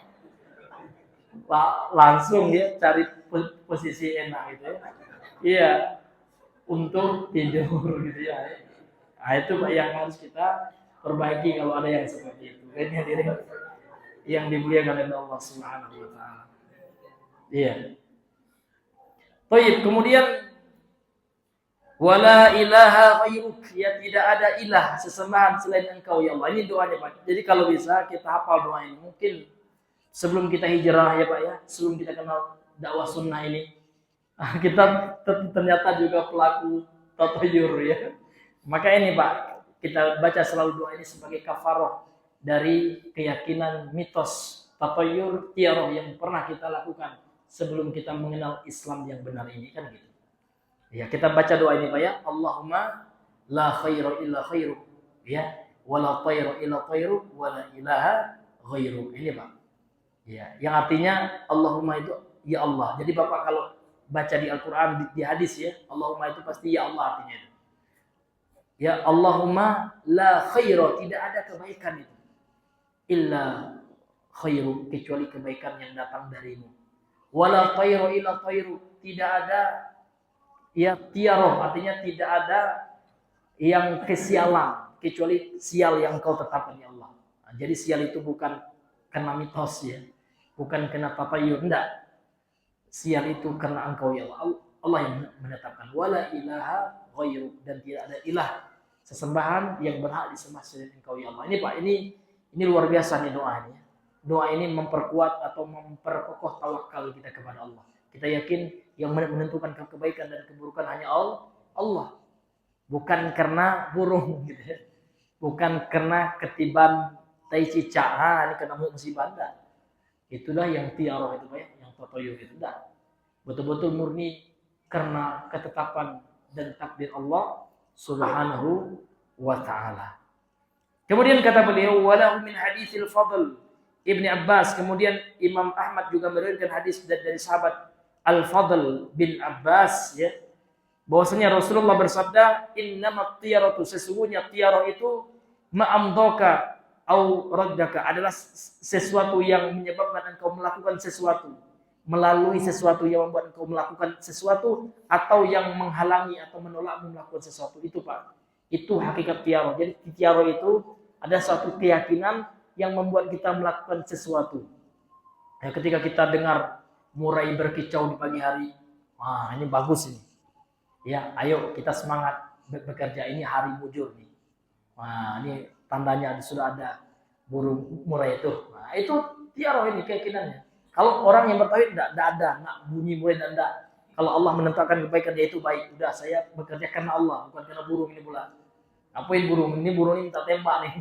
langsung ya cari posisi enak gitu ya. Iya, untuk tidur gitu ya. Nah, itu yang harus kita perbaiki kalau ada yang seperti itu. Ini hadirin yang dimuliakan oleh Allah Subhanahu wa taala. Iya. Baik, kemudian Wala ilaha ghairuk, ya tidak ada ilah sesembahan selain Engkau ya Allah. Ini doanya Pak. Jadi kalau bisa kita hafal doa ini. Mungkin sebelum kita hijrah ya Pak ya, sebelum kita kenal dakwah sunnah ini, kita ternyata juga pelaku tatayur ya. Maka ini Pak, kita baca selalu doa ini sebagai kafaroh dari keyakinan mitos tatayur tiaroh yang pernah kita lakukan sebelum kita mengenal Islam yang benar ini kan gitu. Ya, kita baca doa ini Pak ya. Allahumma la khaira illa khairu. Ya, wala tayra illa tayru wala ilaha ghairu. Ini Pak. Ya, yang artinya Allahumma itu ya Allah. Jadi Bapak kalau baca di Al-Qur'an di hadis ya, Allahumma itu pasti ya Allah artinya itu. Ya Allahumma la khaira, tidak ada kebaikan itu. Illa khairu, kecuali kebaikan yang datang darimu. Wala tayru illa tayru, tidak ada ya tiaroh, artinya tidak ada yang kesialan kecuali sial yang kau tetapkan ya Allah. Nah, jadi sial itu bukan karena mitos ya, bukan karena tatayur, enggak. Sial itu karena engkau ya Allah. Allah yang menetapkan wala ilaha ghairu, dan tidak ada ilah sesembahan yang berhak disembah selain engkau ya Allah. Ini Pak, ini luar biasa nih doanya. Doa ini memperkuat atau memperkokoh tawakal kita kepada Allah. Kita yakin yang menentukan kebaikan dan keburukan hanya Allah. Bukan karena burung gitu ya. Bukan karena ketiban tai cicak. Ini kena musibah enggak. Itulah yang tiaroh itu Pak ya, yang tatayur itu enggak. Betul-betul murni karena ketetapan dan takdir Allah Subhanahu wa taala. Kemudian kata beliau walahu min haditsil Fadl Ibni Abbas. Kemudian Imam Ahmad juga meriwayatkan hadis dari sahabat Al-Fadl bin Abbas ya, bahwasanya Rasulullah bersabda, innamat tiyaratu, sesungguhnya tiarah itu ma'amdaka au raddaka, adalah sesuatu yang menyebabkan engkau melakukan sesuatu, melalui sesuatu yang membuat engkau melakukan sesuatu, atau yang menghalangi atau menolakmu melakukan sesuatu. Itu Pak, itu hakikat tiarah. Jadi tiarah itu ada suatu keyakinan yang membuat kita melakukan sesuatu. Ya, ketika kita dengar murai berkicau di pagi hari, wah ini bagus ini. Ya, ayo kita semangat bekerja, ini hari mujur nih. Wah, ini tandanya sudah ada burung murai itu. Nah, itu tiarah ini keyakinannya. Kalau orang yang bertauhid enggak ada, enggak bunyi murai dan enggak. Kalau Allah menentukan kebaikan dia itu baik, udah saya bekerja karena Allah, bukan karena burung ini pula. Apain burung ini minta tembak nih.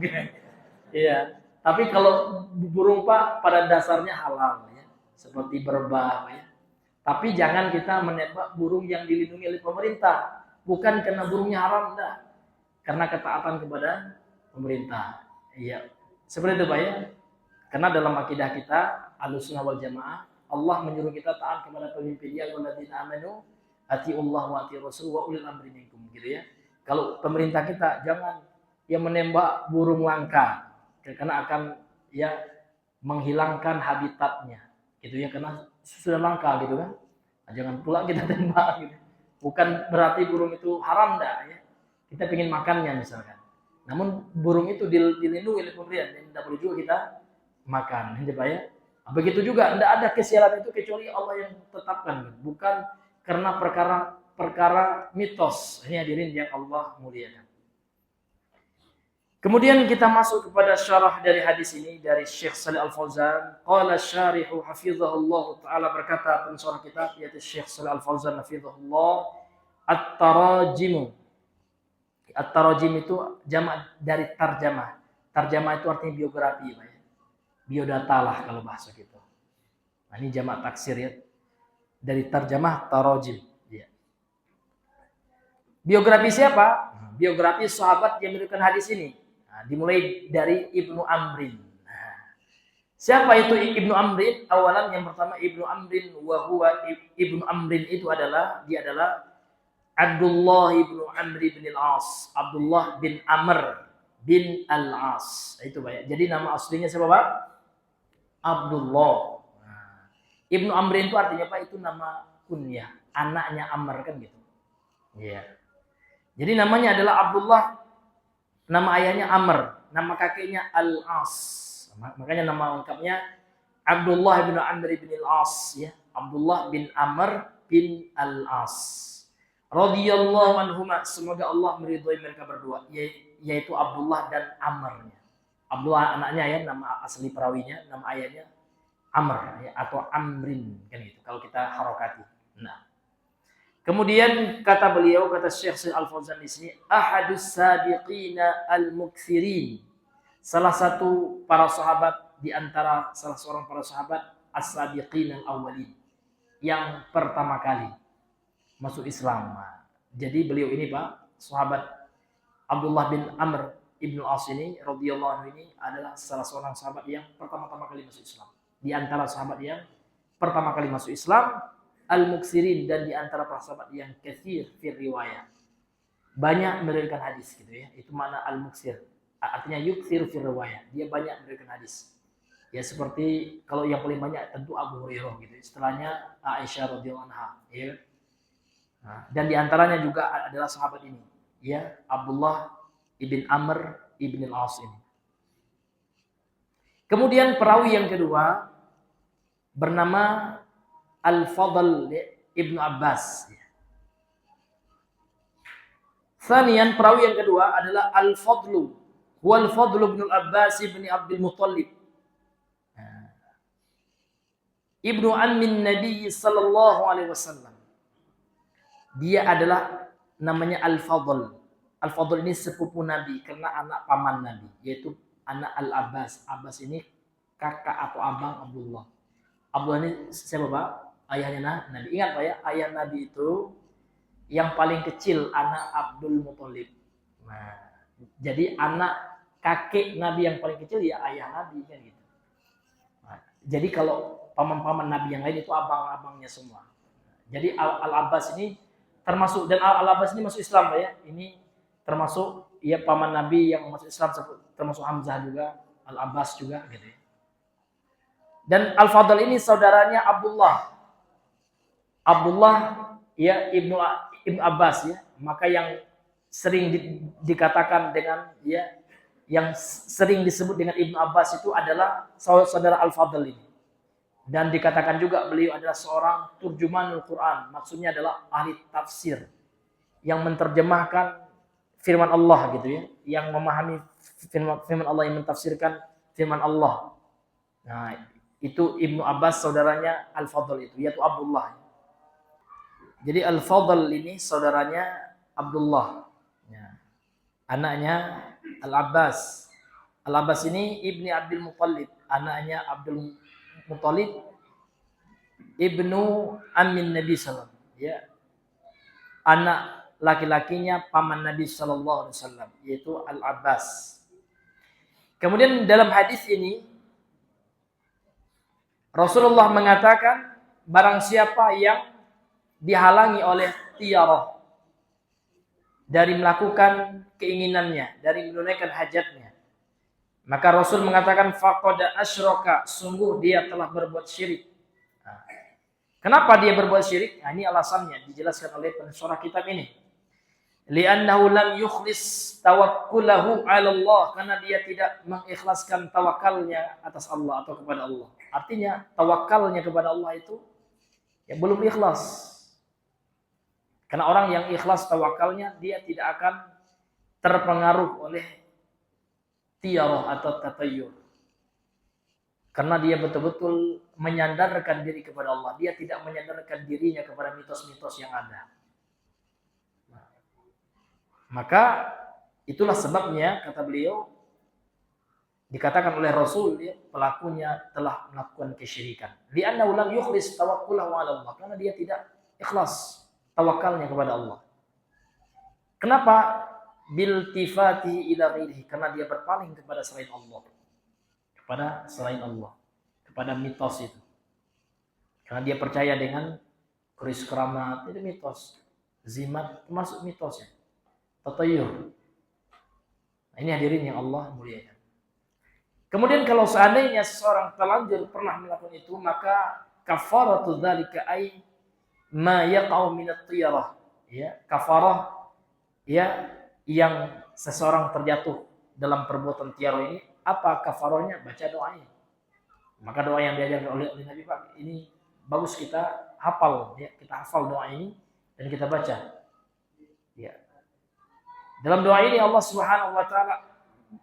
Iya. Tapi kalau burung Pak pada dasarnya halal ya, seperti berbah ya. Tapi jangan kita menembak burung yang dilindungi oleh pemerintah, bukan karena burungnya haram, enggak. Karena ketaatan kepada pemerintah. Iya. Seperti itu Pak ya. Karena dalam akidah kita Ahlussunnah wal Jamaah, Allah menyuruh kita taat kepada pemimpin, ya alladzina amanu atiullah wa atiur rasul wa ulil amri minkum gitu ya. Kalau pemerintah kita jangan yang menembak burung langka, karena akan ya menghilangkan habitatnya gitu ya, karena sudah langka gitu kan. Nah, jangan pula kita tembak gitu. Bukan berarti burung itu haram enggak ya. Kita ingin makannya misalkan. Namun burung itu dilindungi oleh pemerintah, dan tidak boleh juga kita makan, gitu Pak ya. Nah, begitu juga tidak ada kesialan itu kecuali Allah yang tetapkan, bukan karena perkara mitos. Ini hadirin yang Allah muliakan. Kemudian kita masuk kepada syarah dari hadis ini dari Syekh Shalih Al-Fauzan. Qala syarihu hafizahullah taala, berkata pensyarah kitab yaitu Syekh Shalih Al-Fauzan hafizahullah, at-tarajim. At-tarajim itu jamak dari tarjamah. Tarjamah itu artinya biografi, Pak ya. Biodata lah kalau bahasa kita. Nah, ini jamak taksir ya. Dari tarjamah tarajim. Ya. Biografi siapa? Biografi sahabat yang meriwayatkan hadis ini. Nah, dimulai dari Ibnu Amrin. Nah, siapa itu Ibnu Amrin? Awalan yang pertama Ibnu Amrin wa huwa Ibnu Amrin itu dia adalah Abdullah ibnu Amr bin al-As. Abdullah bin Amr bin al-As. Itu Pak. Jadi nama aslinya siapa Pak? Abdullah. Nah, Ibnu Amrin itu artinya Pak, itu nama kunyah, anaknya Amr kan gitu. Iya. Jadi namanya adalah Abdullah. Nama ayahnya Amr, nama kakeknya Al-As. Makanya nama lengkapnya Abdullah bin Amr bin Al-As ya. Abdullah bin Amr bin Al-As. radhiyallahu anhuma, semoga Allah meridhai mereka berdua, yaitu Abdullah dan Amr. Abdullah anaknya ya, nama asli perawinya, nama ayahnya Amr ya, atau Amrin kan gitu kalau kita harokati. Nah, kemudian kata beliau, kata Syekh Al-Fauzan di sini, ahadus sabiqina al-muksirin, salah satu para sahabat di antara salah seorang para sahabat as-sabiqin al-awwalin, yang pertama kali masuk Islam. Jadi beliau ini Pak, sahabat Abdullah bin Amr ibn al-As ini radhiyallahu anhu ini adalah salah seorang sahabat yang pertama-tama kali masuk Islam. Di antara sahabat yang pertama kali masuk Islam, al-muksirin, dan di antara para sahabat yang katsir fi riwayat, banyak meriwayatkan hadis gitu ya. Itu makna al-muksir. Artinya yuktsir fi riwayat, dia banyak meriwayatkan hadis. Ya seperti kalau yang paling banyak tentu Abu Hurairah gitu. Setelahnya Aisyah radhiyallahu anha, ya. Nah, dan di antaranya juga adalah sahabat ini, ya, Abdullah ibn Amr ibn al-As ini. Kemudian perawi yang kedua bernama Al-Fadl ibn Abbas. Thaniyan, perawi yang kedua adalah Al-Fadlu, wal Fadlu ibn Abbas ibn Abdul Muttalib, ibnu ammin Nabi sallallahu alaihi wasallam. Dia adalah namanya Al-Fadl. Al-Fadl ini sepupu Nabi karena anak paman Nabi, yaitu anak Al-Abbas. Abbas ini kakak atau abang Abdullah. Abdullah ini siapa Pak? Ayahnya Nabi. Ingat Pak ya, ayah Nabi itu yang paling kecil anak Abdul Muthalib. Nah, jadi anak kakek Nabi yang paling kecil ya ayah Nabi kan gitu. Nah, jadi kalau paman-paman Nabi yang lain itu abang-abangnya semua. Jadi Al-Abbas ini termasuk, dan Al-Abbas ini masuk Islam Pak ya. Ini termasuk ya paman Nabi yang masuk Islam, termasuk Hamzah juga, Al-Abbas juga gitu ya. Dan Al-Fadl ini saudaranya Abdullah ya Ibnu Abbas ya. Maka yang sering dikatakan dengan ya, yang sering disebut dengan Ibnu Abbas itu adalah saudara Al-Fadl ini. Dan dikatakan juga beliau adalah seorang turjumanul Quran. Maksudnya adalah ahli tafsir yang menerjemahkan firman Allah gitu ya, yang memahami firman Allah, yang mentafsirkan firman Allah. Nah, itu Ibnu Abbas saudaranya Al-Fadl itu, yaitu Abdullah. Jadi Al-Fadl ini saudaranya Abdullah. Ya. Anaknya Al-Abbas. Al-Abbas ini ibni Abdul Muttalib, anaknya Abdul Muttalib ibnu ammin Nabi sallallahu alaihi wasallam, ya. Anak laki-lakinya paman Nabi sallallahu alaihi wasallam, yaitu Al-Abbas. Kemudian dalam hadis ini Rasulullah mengatakan, barang siapa yang dihalangi oleh tiarah dari melakukan keinginannya, dari menunaikan hajatnya, maka Rasul mengatakan faqad asyraka, sungguh dia telah berbuat syirik. Nah, kenapa dia berbuat syirik? Nah, ini alasannya dijelaskan oleh pensyarah kitab ini. Li'annahu lam yukhlis tawakkulahu 'ala Allah, karena dia tidak mengikhlaskan tawakalnya atas Allah atau kepada Allah. Artinya tawakalnya kepada Allah itu ya belum ikhlas. Karena orang yang ikhlas tawakalnya, dia tidak akan terpengaruh oleh tiarah atau tatayyur. Karena dia betul-betul menyandarkan diri kepada Allah. Dia tidak menyandarkan dirinya kepada mitos-mitos yang ada. Maka itulah sebabnya kata beliau dikatakan oleh Rasul ya, pelakunya telah melakukan kesyirikan. Li'annahu lam yukhlis tawakkulahu 'ala Allah, karena dia tidak ikhlas tawakalnya kepada Allah. Kenapa? Biltifati ila ghairihi, karena dia berpaling kepada selain Allah. Kepada selain Allah, kepada mitos itu. Karena dia percaya dengan keris keramat, itu mitos. Zimat termasuk mitosnya. Tatayyur. Nah, ini hadirin yang Allah muliakan. Kemudian kalau seandainya seseorang terlanjur pernah melakukan itu, maka kafaratu dzalika ay ma yaqau min at-tiyarah, ya, kafarah ya yang seseorang terjatuh dalam perbuatan tiarah ini, apa kafarahnya? Baca doa ini. Maka doa yang diajarkan oleh Nabi Pak ini bagus kita hafal ya, kita hafal doa ini dan kita baca. Ya. Dalam doa ini Allah Subhanahu wa taala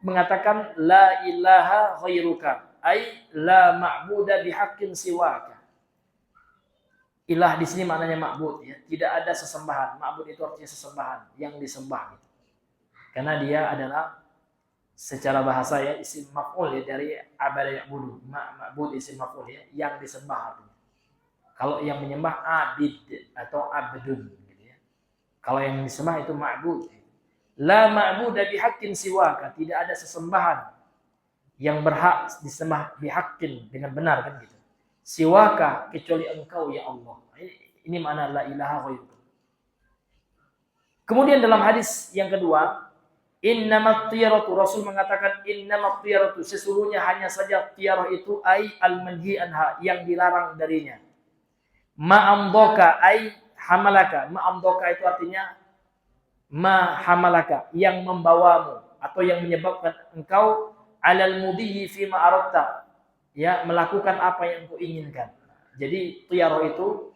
mengatakan la ilaha ghairuka, ai la ma'budu bihaqqin siwaka. Ilah di sini maknanya ma'bud ya, tidak ada sesembahan. Ma'bud itu artinya sesembahan, yang disembah gitu. Karena dia adalah secara bahasa ya isim maf'ul ya dari abada ya'budu. Ma'bud isim maf'ul ya, yang disembah artinya. Kalau yang menyembah abid atau abdun gitu ya. Kalau yang disembah itu ma'bud. La ma'budu bihaqqin siwaka, tidak ada sesembahan yang berhak disembah bihaqqin dengan benar kan gitu. Siwaka kecuali engkau ya Allah. Ini makna la ilaha ghairuka. Kemudian dalam hadis yang kedua, innamat tiyaratu, Rasul mengatakan innamat tiyaratu, sesungguhnya hanya saja tiyarah itu ai al-manhi anha, yang dilarang darinya. Ma'amdoka ai hamalaka. Ma'amdoka itu artinya ma hamalaka, yang membawamu atau yang menyebabkan engkau alal mudhihi fi ma aradta, ya, melakukan apa yang engkau inginkan. Jadi tiyarah itu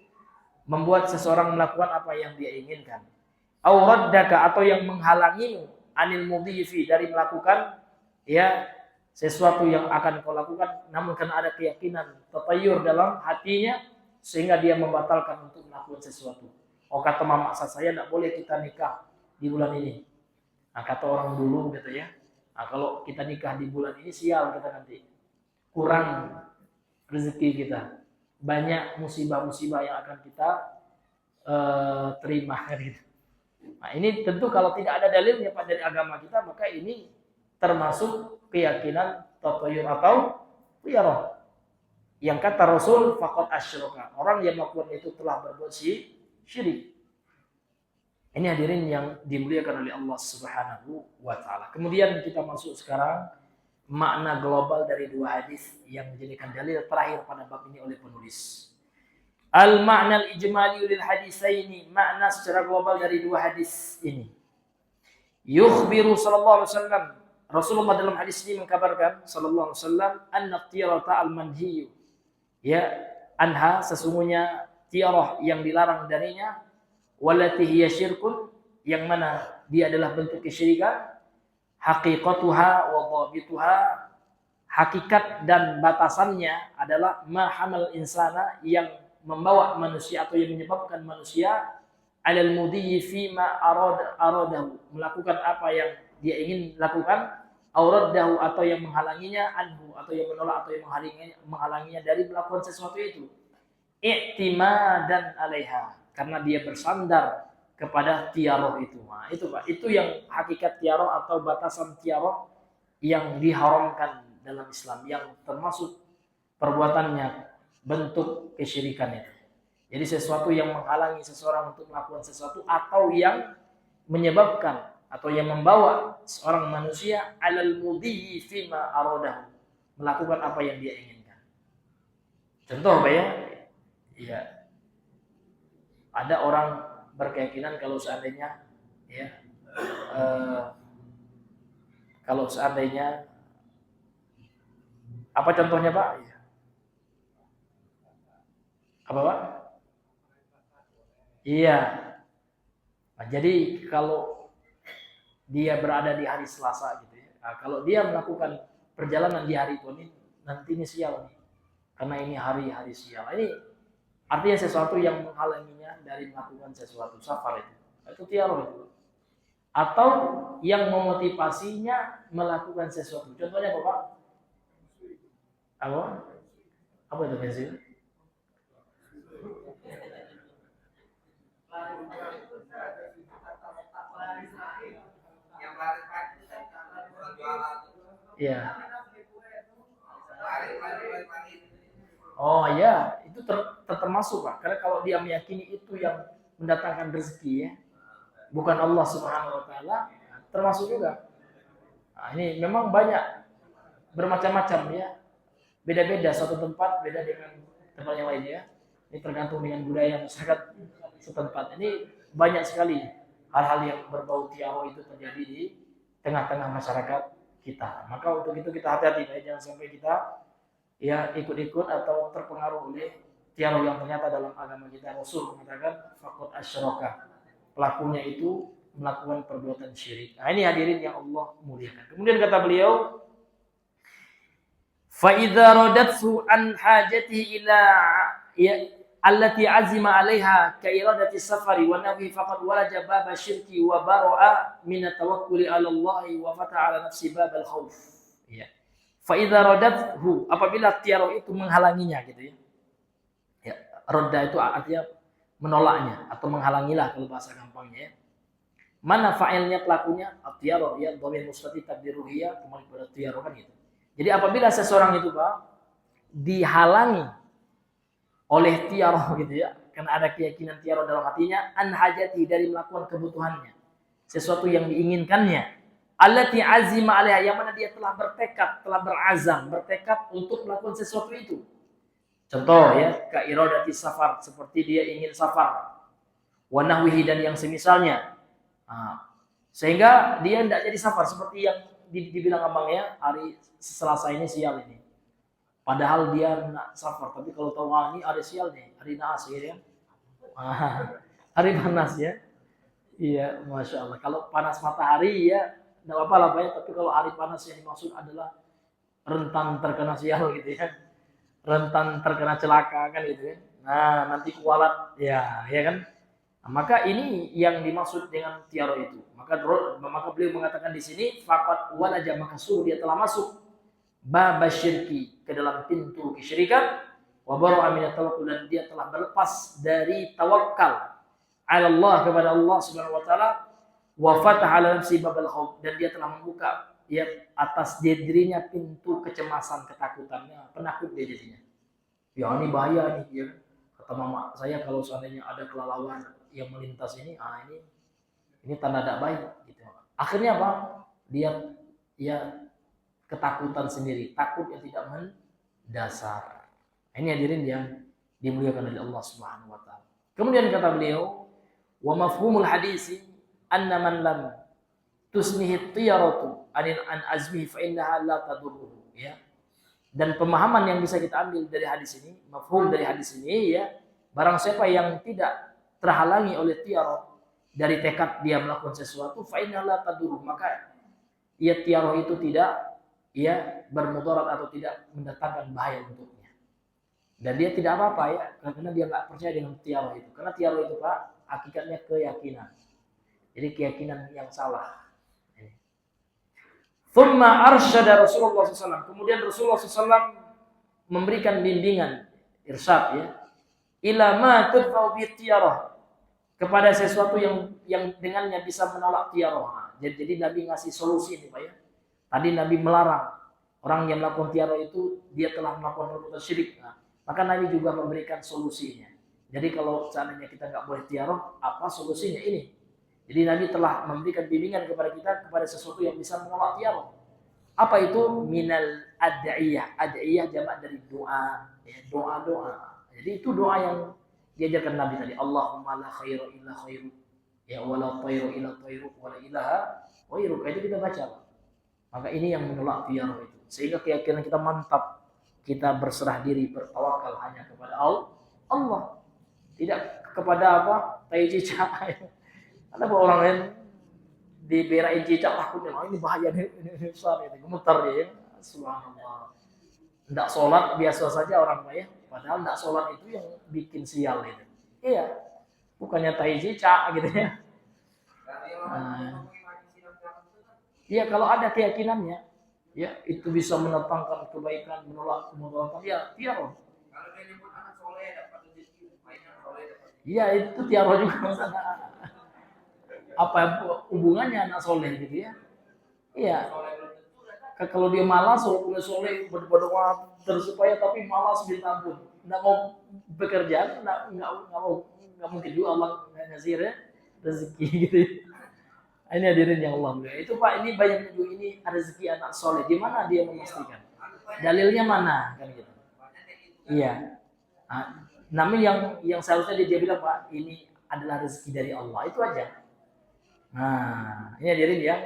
membuat seseorang melakukan apa yang dia inginkan. Au raddaka, atau yang menghalangimu anil mudhihi fi, dari melakukan ya sesuatu yang akan kau lakukan namun karena ada keyakinan tatayur dalam hatinya sehingga dia membatalkan untuk melakukan sesuatu. Oh, kata mama saya tidak boleh kita nikah di bulan ini. Nah, kata orang dulu gitu ya. Nah, kalau kita nikah di bulan ini sial kita nanti. Kurang rezeki kita. Banyak musibah-musibah yang akan kita terima gitu. Nah, ini tentu kalau tidak ada dalilnya Pak dari agama kita, maka ini termasuk keyakinan tatayur atau qiyarah. Yang kata Rasul faqad asyraka, orang yang melakukan itu telah berbuat syirik. Ini hadirin yang dimuliakan oleh Allah Subhanahu wa taala. Kemudian kita masuk sekarang makna global dari dua hadis yang dijadikan dalil terakhir pada bab ini oleh penulis. Al-ma'na al-ijmali lil hadisaini, makna secara global dari dua hadis ini. Yukhbiru sallallahu alaihi wasallam, Rasulullah dalam hadis ini mengkabarkan sallallahu alaihi wasallam anna tiyarata al-manhiyu, ya, anha, sesungguhnya tiyarah yang dilarang darinya, walati hiya syirkun, yang mana dia adalah bentuk kesyirikan, haqiqatuha wa dhabituha, hakikat dan batasannya adalah ma hamal insana, yang membawa manusia atau yang menyebabkan manusia alal mudhi fi ma aradahu, melakukan apa yang dia ingin lakukan, auradahu, atau yang menghalanginya, anhu, atau yang menolak atau yang menghalanginya dari melakukan sesuatu itu, i'timadan alaiha, karena dia bersandar kepada tiarah itu. Nah, itu Pak, itu yang hakikat tiarah atau batasan tiarah yang diharamkan dalam Islam, yang termasuk perbuatannya bentuk kesyirikan itu. Jadi sesuatu yang menghalangi seseorang untuk melakukan sesuatu, atau yang menyebabkan atau yang membawa seorang manusia alal mudhi fima aradahu, melakukan apa yang dia inginkan. Contoh Pak ya, iya, ada orang berkeyakinan kalau seandainya ya kalau seandainya apa contohnya Pak? Apa Pak? Iya. Nah, jadi kalau dia berada di hari Selasa gitu ya, nah, kalau dia melakukan perjalanan di hari itu nih, nanti ini sial nih, karena ini hari-hari sial. Ini artinya sesuatu yang menghalanginya dari melakukan sesuatu, safar itu tiarah itu. Atau yang memotivasinya melakukan sesuatu. Contohnya apa Pak? Apa itu pensil? Iya. Oh ya, itu termasuk Pak. Karena kalau dia meyakini itu yang mendatangkan rezeki ya, bukan Allah Subhanahu wa taala, termasuk juga. Nah, ini memang banyak bermacam-macam ya. Beda-beda, satu tempat beda dengan tempat yang lain ya. Ini tergantung dengan budaya masyarakat setempat. Ini banyak sekali hal-hal yang berbau tiarah itu terjadi di tengah-tengah masyarakat kita. Maka untuk itu kita hati-hati, jangan sampai kita ya ikut-ikut atau terpengaruh oleh tiarah yang ternyata dalam agama kita. Rasul mengatakan faqad asyraka, pelakunya itu melakukan perbuatan syirik. Nah, ini hadirin yang Allah muliakan. Kemudian kata beliau, fa idza radathu an hajatihi ila allati azima 'alaiha ka iradati safari wa nabi faqad walaja bab syirki wa bara'a min at-tawakkul 'ala Allah wa fataha 'ala nafsi bab al-khauf. Ya. Fa idza radathu, apabila tiaro itu menghalanginya gitu ya. Ya, radda itu artinya menolaknya atau menghalangilah kalau bahasa gampangnya ya. Mana fa'ilnya pelakunya? At-tiaro ya, dhamir mustati taqdiruhu ya, kembali pada tiaro kan gitu. Jadi apabila seseorang itu Pak dihalangi oleh tiaro gitu ya, karena ada keyakinan tiaro dalam hatinya, an hajati, dari melakukan kebutuhannya, sesuatu yang diinginkannya, allati azima 'alaiha, yang mana dia telah bertekad, telah berazam, bertekad untuk melakukan sesuatu itu. Contoh ya, ka iradati safar, seperti dia ingin safar, wa nahwihi, dan yang semisalnya. Nah, sehingga dia tidak jadi safar, seperti yang dibilang abangnya, hari Selasa ini sial ini. Padahal dia nak safar, tapi kalau tahu ini hari sial nih, hari naas ya. Hari panas ya. Iya, Masya Allah. Kalau panas matahari ya, tidak apa-apa lah Pak ya. Tapi kalau hari panas yang dimaksud adalah rentan terkena sial gitu ya. Rentan terkena celaka kan gitu ya. Nah, nanti kualat ya kan. Nah, maka ini yang dimaksud dengan tiaro itu. Maka beliau mengatakan di sini faqat walaja, maka suruh dia telah masuk bab syirki, ke dalam pintu kesyirikan, wa bara'a min tawakkul, dan dia telah berlepas dari tawakal ala Allah, kepada Allah Subhanahu wa taala, wa fataha 'ala nafsi babal khauf, dan dia telah membuka ya atas dirinya pintu kecemasan, ketakutannya, penakut dia jadinya. Ya ini bahaya nih ya. Kata mama saya kalau seandainya ada kelelawar yang melintas ini, ini tanda tidak baik gitu. Akhirnya apa? Dia ya ketakutan sendiri, takut yang tidak mendasar. Ini hadirin yang dimuliakan oleh Allah Subhanahu wa taala. Kemudian kata beliau, wa mafhumul hadisi anna man lam tusmihi tiyaratu an azmihi fa innaha la tadurruhu ya. Dan pemahaman yang bisa kita ambil dari hadis ini, mafhum dari hadis ini ya, barang siapa yang tidak terhalangi oleh tiaro dari tekad dia melakukan sesuatu, fa innaha la tadurruhu, maka ia tiaro itu tidak bermudarat atau tidak mendatangkan bahaya untuknya. Dan dia tidak apa-apa ya, karena dia nggak percaya dengan tiaro itu. Karena tiaro itu Pak, hakikatnya keyakinan. Jadi keyakinan yang salah. Thumma arsyada Rasulullah SAW. Kemudian Rasulullah SAW memberikan bimbingan, irsyad ya, ila ma tudfa'u bi tiarah, kepada sesuatu yang dengannya bisa menolak tiarah. Jadi Nabi ngasih solusi ini Pak ya. Tadi Nabi melarang orang yang melakukan tiaro itu dia telah melakukan perbuatan syirik. Nah, maka Nabi juga memberikan solusinya. Jadi kalau seandainya kita nggak boleh tiaro, apa solusinya ini? Jadi Nabi telah memberikan bimbingan kepada kita kepada sesuatu yang bisa menolak tiaro. Apa itu? Minal ad'iyah. Ad'iyah jamak dari doa, ya, doa-doa. Jadi itu doa yang diajarkan Nabi tadi. Allahumma la khairu illa khairu, ya wala tayru illa tayru, wala ilaha ghairu. Itu kita baca. Maka ini yang menolak tiaro itu. Sehingga keyakinan kita mantap. Kita berserah diri, bertawakal hanya kepada Allah. Tidak kepada apa? Tai cicak. Ada orang lain diberain cicak takutnya, ini bahaya nih, ini besar ini, gemetar dia ya. Subhanallah. Tidak sholat biasa saja orang ya. Padahal tidak sholat itu yang bikin sial itu. Iya. Bukannya tai cicak gitu ya. Iya, kalau ada keyakinannya, ya itu bisa mendatangkan kebaikan, menolak kemudaratan, ya tiaro. Kalau dia nyebut anak soleh dapat rezeki, mainan soleh dapat. Iya, itu tiaro juga. Apa hubungannya anak soleh gitu ya? Iya. Kalau dia malas, walaupun soleh berdoa terus supaya tapi malas minta ampun, nggak mau bekerja, nggak mungkin juga Allah ngasih ya rezeki gitu. Ini hadirin yang Allah mulia. Itu Pak, ini banyak juga ini rezeki anak soleh. Di mana dia memastikan? Dalilnya mana kan gitu? Iya. Nah, namun yang seharusnya dia bilang Pak, ini adalah rezeki dari Allah, itu aja. Nah, ini hadirin yang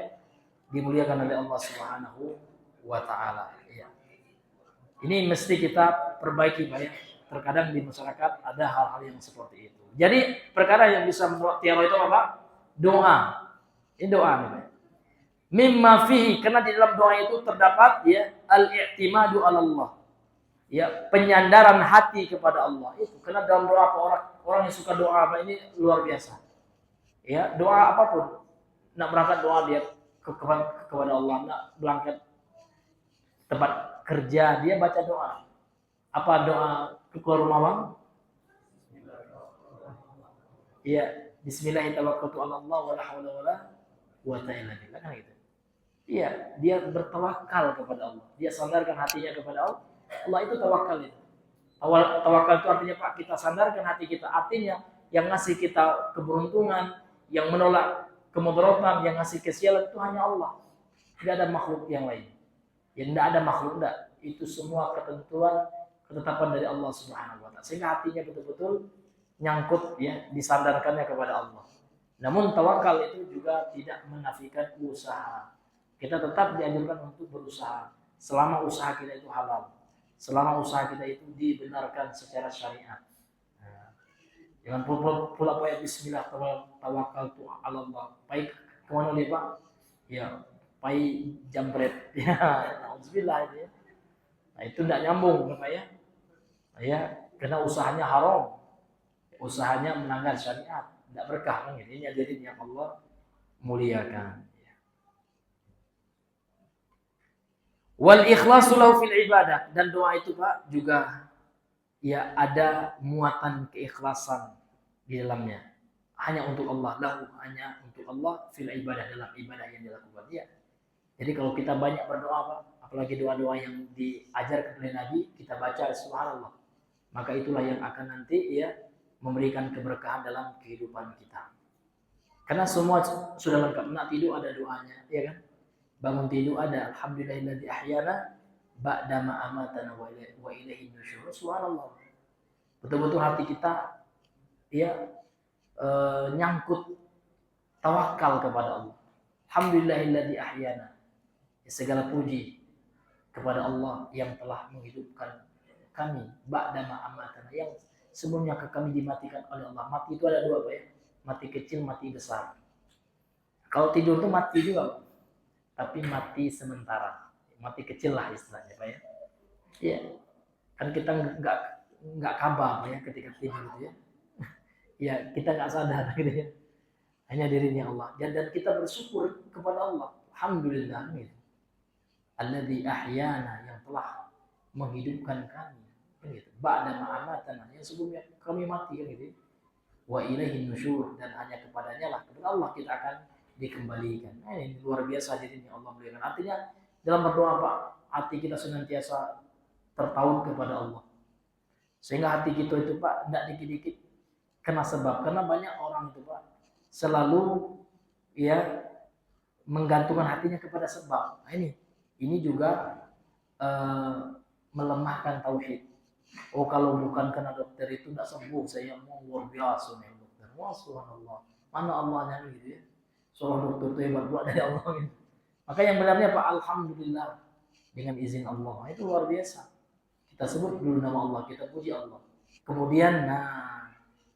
dimuliakan oleh Allah Subhanahu wa taala. Ya. Ini mesti kita perbaiki Pak ya. Terkadang di masyarakat ada hal-hal yang seperti itu. Jadi perkara yang bisa membuat tiaro itu apa? Doa. Ini doa nih. Mimma fihi, karena di dalam doa itu terdapat ya al-i'timadu 'ala Allah. Ya, penyandaran hati kepada Allah. Itu karena dalam doa apa orang yang suka doa apa ini luar biasa. Ya, doa apapun. Nak berangkat doa dia kepada Allah, nak berangkat tempat kerja dia baca doa. Apa doa keluar rumah bang? Iya, bismillahirrahmanirrahim wala haula wala quwwata illa billah kan gitu. Iya, dia bertawakal kepada Allah. Dia sandarkan hatinya kepada Allah. Allah itu tawakal itu. Tawakal itu artinya Pak, kita sandarkan hati kita. Artinya yang ngasih kita keberuntungan, yang menolak kemudaratan, yang ngasih kesialan itu hanya Allah. Tidak ada makhluk yang lain. Ya tidak ada makhluk, tidak. Itu semua ketentuan, ketetapan dari Allah Subhanahu wa taala. Sehingga hatinya betul-betul nyangkut ya, disandarkannya kepada Allah. Namun tawakal itu juga tidak menafikan usaha. Kita tetap dianjurkan untuk berusaha selama usaha kita itu halal, selama usaha kita itu dibenarkan secara syariat. Jangan pula pakai bismillah tawakkaltu ala Allah. Baik kemana dia Pak? Ya, pai jambret. Ya, alhamdulillah itu ya. Nah, itu tidak nyambung Bapak ya. Ya, karena usahanya haram. Usahanya melanggar syariat, tidak berkah kan gitu. Ini hadirin yang Allah muliakan. Wal ikhlasu lahu fil ibadah, dan doa itu Pak juga ya ada muatan keikhlasan di dalamnya. Hanya untuk Allah, lahu hanya untuk Allah fil ibadah, dalam ibadah yang dilakukan dia. Jadi kalau kita banyak berdoa Pak, apalagi doa-doa yang diajarkan oleh Nabi, kita baca subhanallah. Maka itulah yang akan nanti ya memberikan keberkahan dalam kehidupan kita. Karena semua sudah lengkap. Nak tidur ada doanya, ya kan? Bangun tidur ada alhamdulillahilladzi ahyana ba'da ma amatana wa ilaihi nusyur. Subhanallah. Betul-betul hati kita ya nyangkut tawakal kepada Allah. Alhamdulillahilladzi ahyana. Ya, segala puji kepada Allah yang telah menghidupkan kami ba'da ma amatana, yang sebelumnya kami dimatikan oleh Allah. Mati itu ada dua Pak ya. Mati kecil, mati besar. Kalau tidur itu mati juga Pak. Tapi mati sementara, mati kecil lah istilahnya Pak ya. Iya, kan kita nggak kabar ya ketika tidur gitu ya. Ya kita nggak sadar gitu ya. Hanya dirinya Allah. Dan kita bersyukur kepada Allah. Alhamdulillah gitu. Alladzi ahyana, yang telah menghidupkan kami. Kan gitu. Ba'da ma amatana, yang sebelumnya kami mati kan gitu. Wa ilaihi nusyur, dan hanya kepadanya lah, kepada Allah kita akan dikembalikan. Nah, ini luar biasa dirinya Allah berikan. Artinya dalam berdoa Pak, hati kita senantiasa terpaut kepada Allah. Sehingga hati kita itu Pak tidak dikit-dikit kena sebab. Karena banyak orang itu Pak selalu ya menggantungkan hatinya kepada sebab. Nah, ini juga melemahkan tauhid. Oh kalau bukan karena dokter itu tidak sembuh, saya mau luar biasa nih dokter. Wah subhanallah. Mana Allahnya gitu ya. Seorang dokter itu hebat buat dari Allah gitu. Maka yang benarnya Pak alhamdulillah dengan izin Allah. Itu luar biasa. Kita sebut dulu nama Allah, kita puji Allah. Kemudian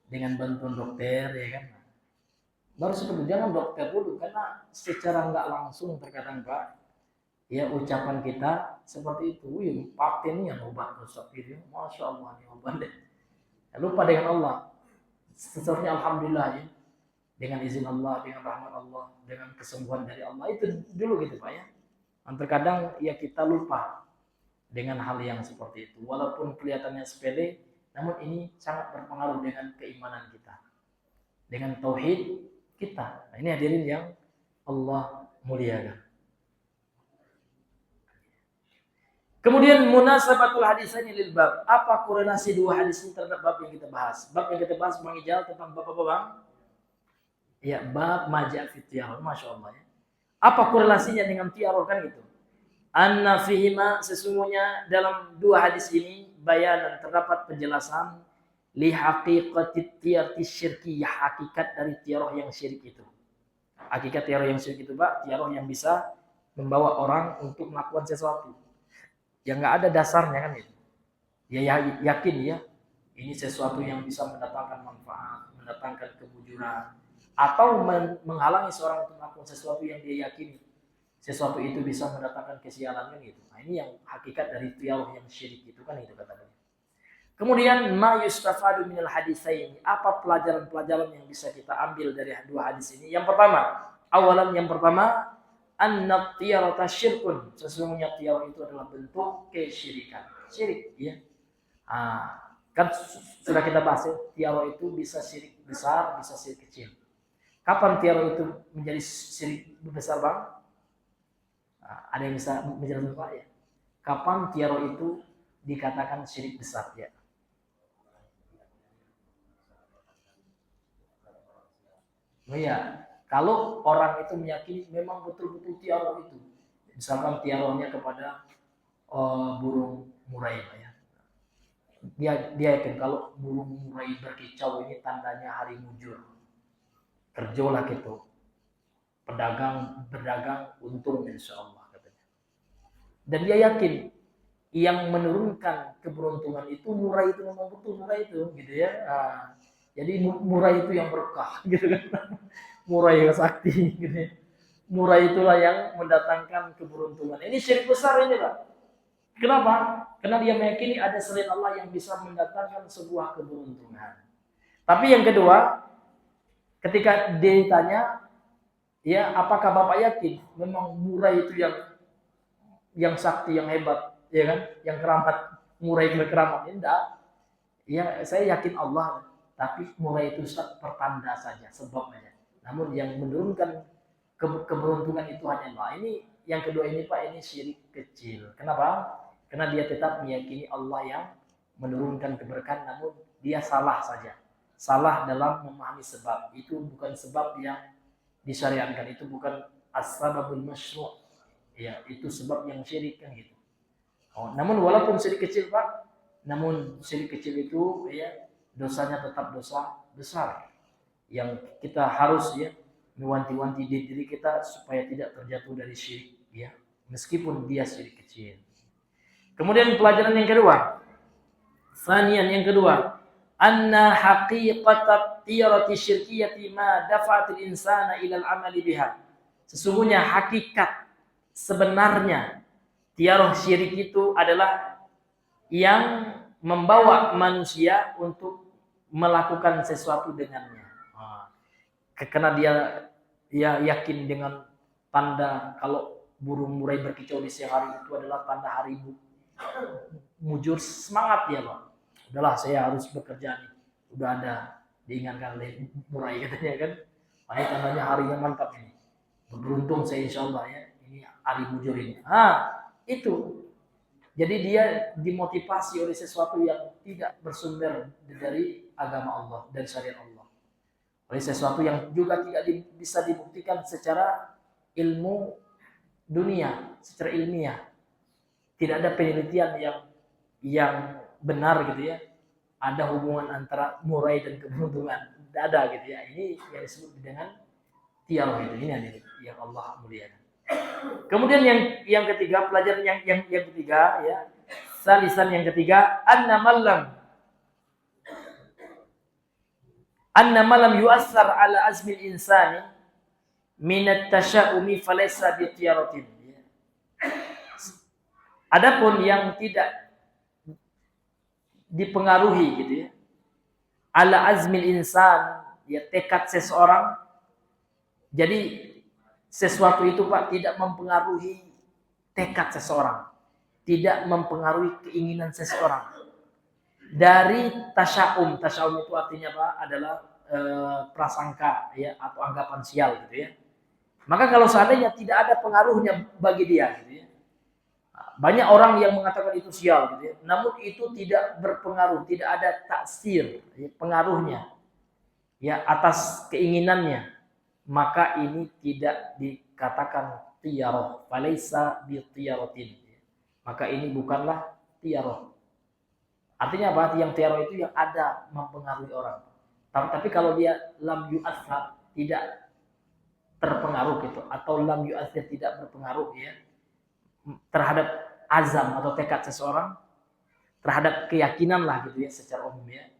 dengan bantuan dokter ya kan. Baru seperti jangan dokter dulu, karena secara nggak langsung terkadang Pak ya ucapan kita seperti itu. Wih, paten yang obat Ustaz itu. Masya Allah ini obat deh. Lupa dengan Allah. Sebenarnya alhamdulillah ya. Dengan izin Allah, dengan rahmat Allah, dengan kesembuhan dari Allah, itu dulu gitu Pak ya. Dan terkadang ya kita lupa dengan hal yang seperti itu. Walaupun kelihatannya sepele, namun ini sangat berpengaruh dengan keimanan kita, dengan tauhid kita. Nah, ini hadirin yang Allah muliakan. Kemudian munasabatul hadisaini lil bab. Apa korelasi dua hadis ini terhadap bab yang kita bahas? Bab yang kita bahas Bang Ijal tentang bab apa Bang? Ya, bab maja fi tiyarah, Masya Allah ya. Apa korelasinya dengan tiyarah kan gitu? Anna fihima, sesungguhnya dalam dua hadis ini bayanan terdapat penjelasan li haqiqatit tiyarati syirkiyah, hakikat dari tiyarah yang syirik itu. Hakikat tiyarah yang syirik itu Pak, tiyarah yang bisa membawa orang untuk melakukan sesuatu yang nggak ada dasarnya kan itu. Ya yakin ya, ini sesuatu yang bisa mendatangkan manfaat, mendatangkan kemujuran, atau menghalangi seorang untuk melakukan sesuatu yang dia yakini sesuatu itu bisa mendatangkan kesialan kan gitu. Nah, ini yang hakikat dari tiarah yang syirik itu kan itu katanya. Kemudian ma yustafadu minal haditsain. Apa pelajaran-pelajaran yang bisa kita ambil dari dua hadis ini? Yang pertama, yang pertama anna tiyarata syirkun. Sesungguhnya tiarah itu adalah bentuk kesyirikan. Syirik, ya. Kan sudah kita bahas ya, tiarah itu bisa syirik besar, bisa syirik kecil. Kapan tiarah itu menjadi syirik besar, Bang? Ada yang bisa menjelaskan Pak ya? Kapan tiarah itu dikatakan syirik besar ya? Oh iya, kalau orang itu meyakini memang betul-betul tiarah itu, misalkan tiarahnya kepada burung murai ya, dia yakin kalau burung murai berkicau ini tandanya hari mujur, kerjolah gitu, berdagang untung insya Allah katanya. Dan dia yakin yang menurunkan keberuntungan itu murai itu memang betul murai itu gitu ya. Jadi murai itu yang berkah gitu kan. Murai yang sakti gitu ya. Murai itulah yang mendatangkan keberuntungan. Ini syirik besar ini Pak. Kenapa? Karena dia meyakini ada selain Allah yang bisa mendatangkan sebuah keberuntungan. Tapi yang kedua, ketika dia ditanya, ya apakah Bapak yakin memang murai itu yang sakti, yang hebat, ya kan? Yang keramat, murai keramat. Enggak. Ya, saya yakin Allah, tapi murai itu pertanda saja, sebab aja. Namun yang menurunkan keberuntungan itu hanya Allah. Ini yang kedua ini Pak, ini syirik kecil. Kenapa? Karena dia tetap meyakini Allah yang menurunkan keberkahan, namun dia salah saja. Salah dalam memahami sebab. Itu bukan sebab yang disyariatkan, itu bukan as-sababul masyru'. Ya, itu sebab yang syirik kan gitu. Namun walaupun syirik kecil Pak, namun syirik kecil itu ya dosanya tetap dosa besar yang kita harus ya mewanti-wanti diri kita supaya tidak terjatuh dari syirik ya, meskipun dia syirik kecil. Kemudian pelajaran yang kedua, yang kedua, anna haqiqatat tiyarati syirkiyati ma dafa'atil insana ilal amali biha. Sesungguhnya hakikat sebenarnya tiarah syirik itu adalah yang membawa manusia untuk melakukan sesuatu dengannya. Karena dia yakin dengan tanda kalau burung murai berkicau di siang hari itu adalah tanda hari mujur, semangat dia Pak. Udahlah saya harus bekerja nih. Udah ada diingatkan oleh murai katanya kan. Ini tandanya harinya mantap ini. Beruntung saya insya Allah ya. Ini hari mujur ini. Itu. Jadi dia dimotivasi oleh sesuatu yang tidak bersumber dari agama Allah, dari syariat Allah. Oleh sesuatu yang juga tidak bisa dibuktikan secara ilmu dunia, secara ilmiah. Tidak ada penelitian yang benar gitu ya. Ada hubungan antara murai dan keberuntungan. Tidak ada gitu ya. Ini yang disebut dengan tiarah itu. Ini yang Allah muliakan. Kemudian yang ketiga, pelajaran yang ketiga ya. Salisan yang ketiga, anna malam yu'assar ala azmil insani minat tasya'umi falaysa bi tiyaratin. Adapun yang tidak dipengaruhi gitu ya, ala azmil insan, ya tekad seseorang. Jadi sesuatu itu Pak tidak mempengaruhi tekad seseorang, tidak mempengaruhi keinginan seseorang. Dari tasya'um itu artinya Pak adalah prasangka ya atau anggapan sial gitu ya. Maka kalau seandainya tidak ada pengaruhnya bagi dia gitu ya. Banyak orang yang mengatakan itu sial gitu ya. Namun itu tidak berpengaruh, tidak ada taksir ya, pengaruhnya ya atas keinginannya. Maka ini tidak dikatakan tiyarah, falaisa bi tiyaratin. Maka ini bukanlah tiyarah. Artinya apa? Yang tiyarah itu yang ada mempengaruhi orang. Tapi kalau dia lam yu'athar, tidak terpengaruh gitu, atau lam yu'athir, tidak berpengaruh ya terhadap azam atau tekad seseorang, terhadap keyakinan lah gitu ya secara umum ya,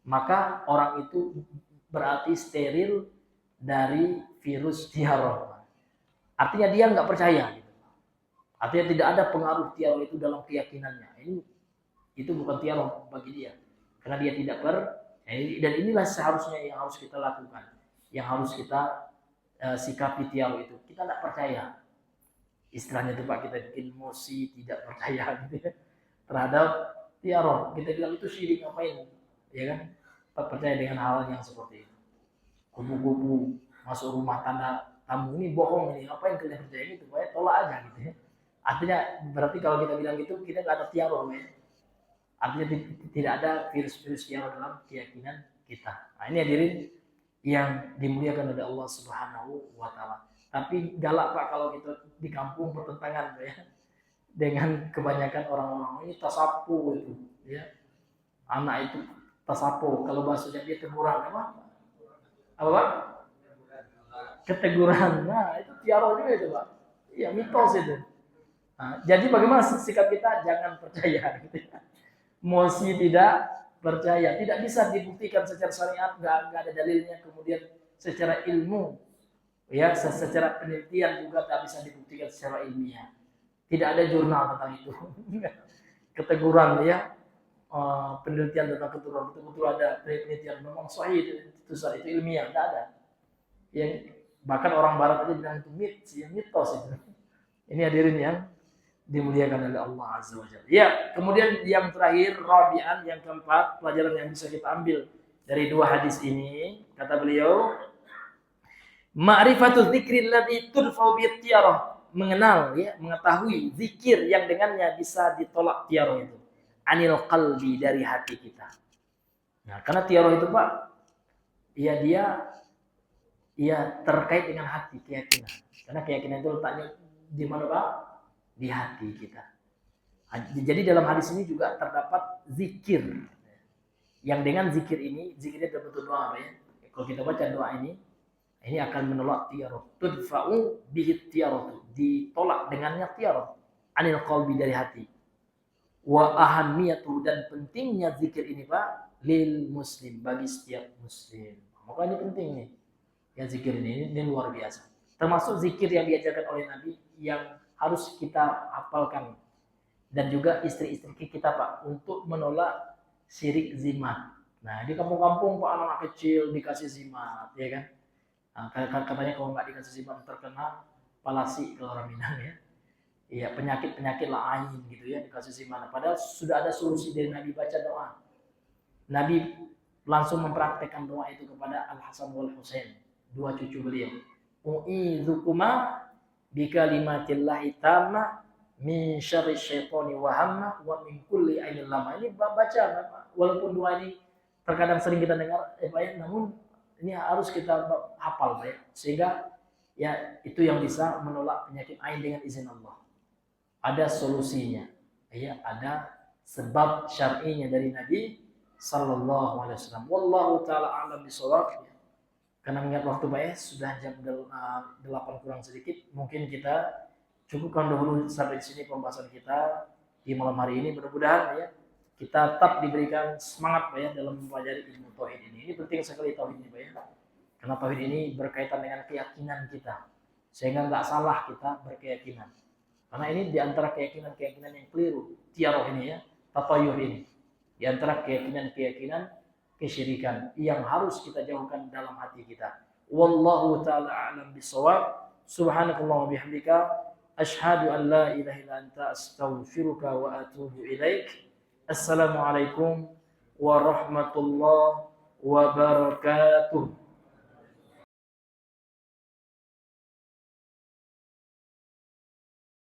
maka orang itu berarti steril dari virus tiaro. Artinya dia nggak percaya. Gitu. Artinya tidak ada pengaruh tiaro itu dalam keyakinannya. Itu bukan tiaro bagi dia. Karena dia tidak dan inilah seharusnya yang harus kita lakukan. Yang harus kita sikapi tiaro itu. Kita tidak percaya. Istilahnya itu Pak, kita bikin emosi tidak percaya gitu ya, terhadap tiaro. Kita bilang itu syirik, ngapain? Ya kan? Percaya dengan hal yang seperti itu. Kupu-kupu masuk rumah tamu ini bohong ini, ngapain kalian percaya gitu? Pokoknya tolak aja gitu ya. Artinya berarti kalau kita bilang gitu kita nggak ada tiaro ya. Artinya tidak ada virus-virus tiaro dalam keyakinan kita. Nah ini hadirin yang dimuliakan oleh Allah Subhanahu wa Ta'ala. Tapi galak Pak kalau kita di kampung bertentangan ya dengan kebanyakan orang-orang ini tasapu itu ya. Anak itu tasapu, kalau bahasanya dia teguran apa Pak? Keteguran. Nah, itu tiaro juga itu Pak. Iya, mitos itu. Nah, jadi bagaimana sikap kita? Jangan percaya gitu ya. Mosi tidak percaya, tidak bisa dibuktikan secara syariat, nggak ada dalilnya. Kemudian secara ilmu ya, secara penelitian juga tak bisa dibuktikan secara ilmiah. Tidak ada jurnal tentang itu. Keteguran ya, penelitian tentang keturunan betul-betul ada penelitian memang sahih itu ilmiah, tidak ada. Yang bahkan orang barat aja bilang itu mitos itu. Ini hadirin yang dimuliakan oleh Allah Azza wa Jalla. Ya, kemudian yang terakhir, rabi'an, yang keempat, pelajaran yang bisa kita ambil dari dua hadis ini, kata beliau, ma'rifatul dzikri alladzi tudfa'u bi tiarah, mengenal ya, mengetahui zikir yang dengannya bisa ditolak tiarah itu. Anil qalbi, dari hati kita. Nah, karena tiarah itu Pak, ya dia terkait dengan hati, keyakinan. Karena keyakinan itu letaknya di mana Pak? Di hati kita. Jadi dalam hadis ini juga terdapat zikir. Yang dengan zikir ini, zikirnya berbentuk doa apa ya? Kalau kita baca doa ini akan menolak tiaro. Tudfa'u bihi tiaro, ditolak dengannya tiaro. Anil qalbi, dari hati. Wa ahamiyatu, dan pentingnya zikir ini Pak, lil muslim, bagi setiap muslim. Maka ini penting nih. Ya zikir ini luar biasa. Termasuk zikir yang diajarkan oleh Nabi yang harus kita hafalkan, dan juga istri-istri kita Pak, untuk menolak syirik zimat. Nah di kampung-kampung Pak, anak-anak kecil dikasih zimat, ya kan? Nah, katanya kalau nggak dikasih zimat terkena palasi kalau orang Minang ya. Iya, penyakit lain gitu ya, dikasih zimat. Padahal sudah ada solusi dari Nabi, baca doa. Nabi langsung mempraktekkan doa itu kepada Al Hasan wal Husain, dua cucu beliau. U'idzukuma bikalimatillahi tamma min syarri syaitani wa hamma wa min kulli ainil lama. Ini baca, walaupun doa ini terkadang sering kita dengar namun ini harus kita hafal ya, sehingga ya itu yang bisa menolak penyakit ain dengan izin Allah. Ada solusinya ya, ada sebab syar'inya dari Nabi sallallahu alaihi wasallam. Wallahu taala a'lam bishawab. Karena mengingat waktu Pak ya, sudah jam 8 kurang sedikit, mungkin kita cukupkan dahulu sampai di sini pembahasan kita di malam hari ini. Mudah-mudahan ya kita tetap diberikan semangat Pak ya dalam mempelajari ilmu tauhid ini. Ini penting sekali tauhid ini Pak ya. Karena tauhid ini berkaitan dengan keyakinan kita, sehingga nggak salah kita berkeyakinan. Karena ini di antara keyakinan-keyakinan yang keliru, tiaroh ini ya, tatayur ini. Di antara keyakinan-keyakinan kesyirikan yang harus kita jauhkan dalam hati kita. Wallahu taala a'lam bishawab. Subhanakallahumma bihamdika asyhadu an la ilaha illa anta astaghfiruka wa atubu ilaik. Assalamualaikum warahmatullahi wabarakatuh.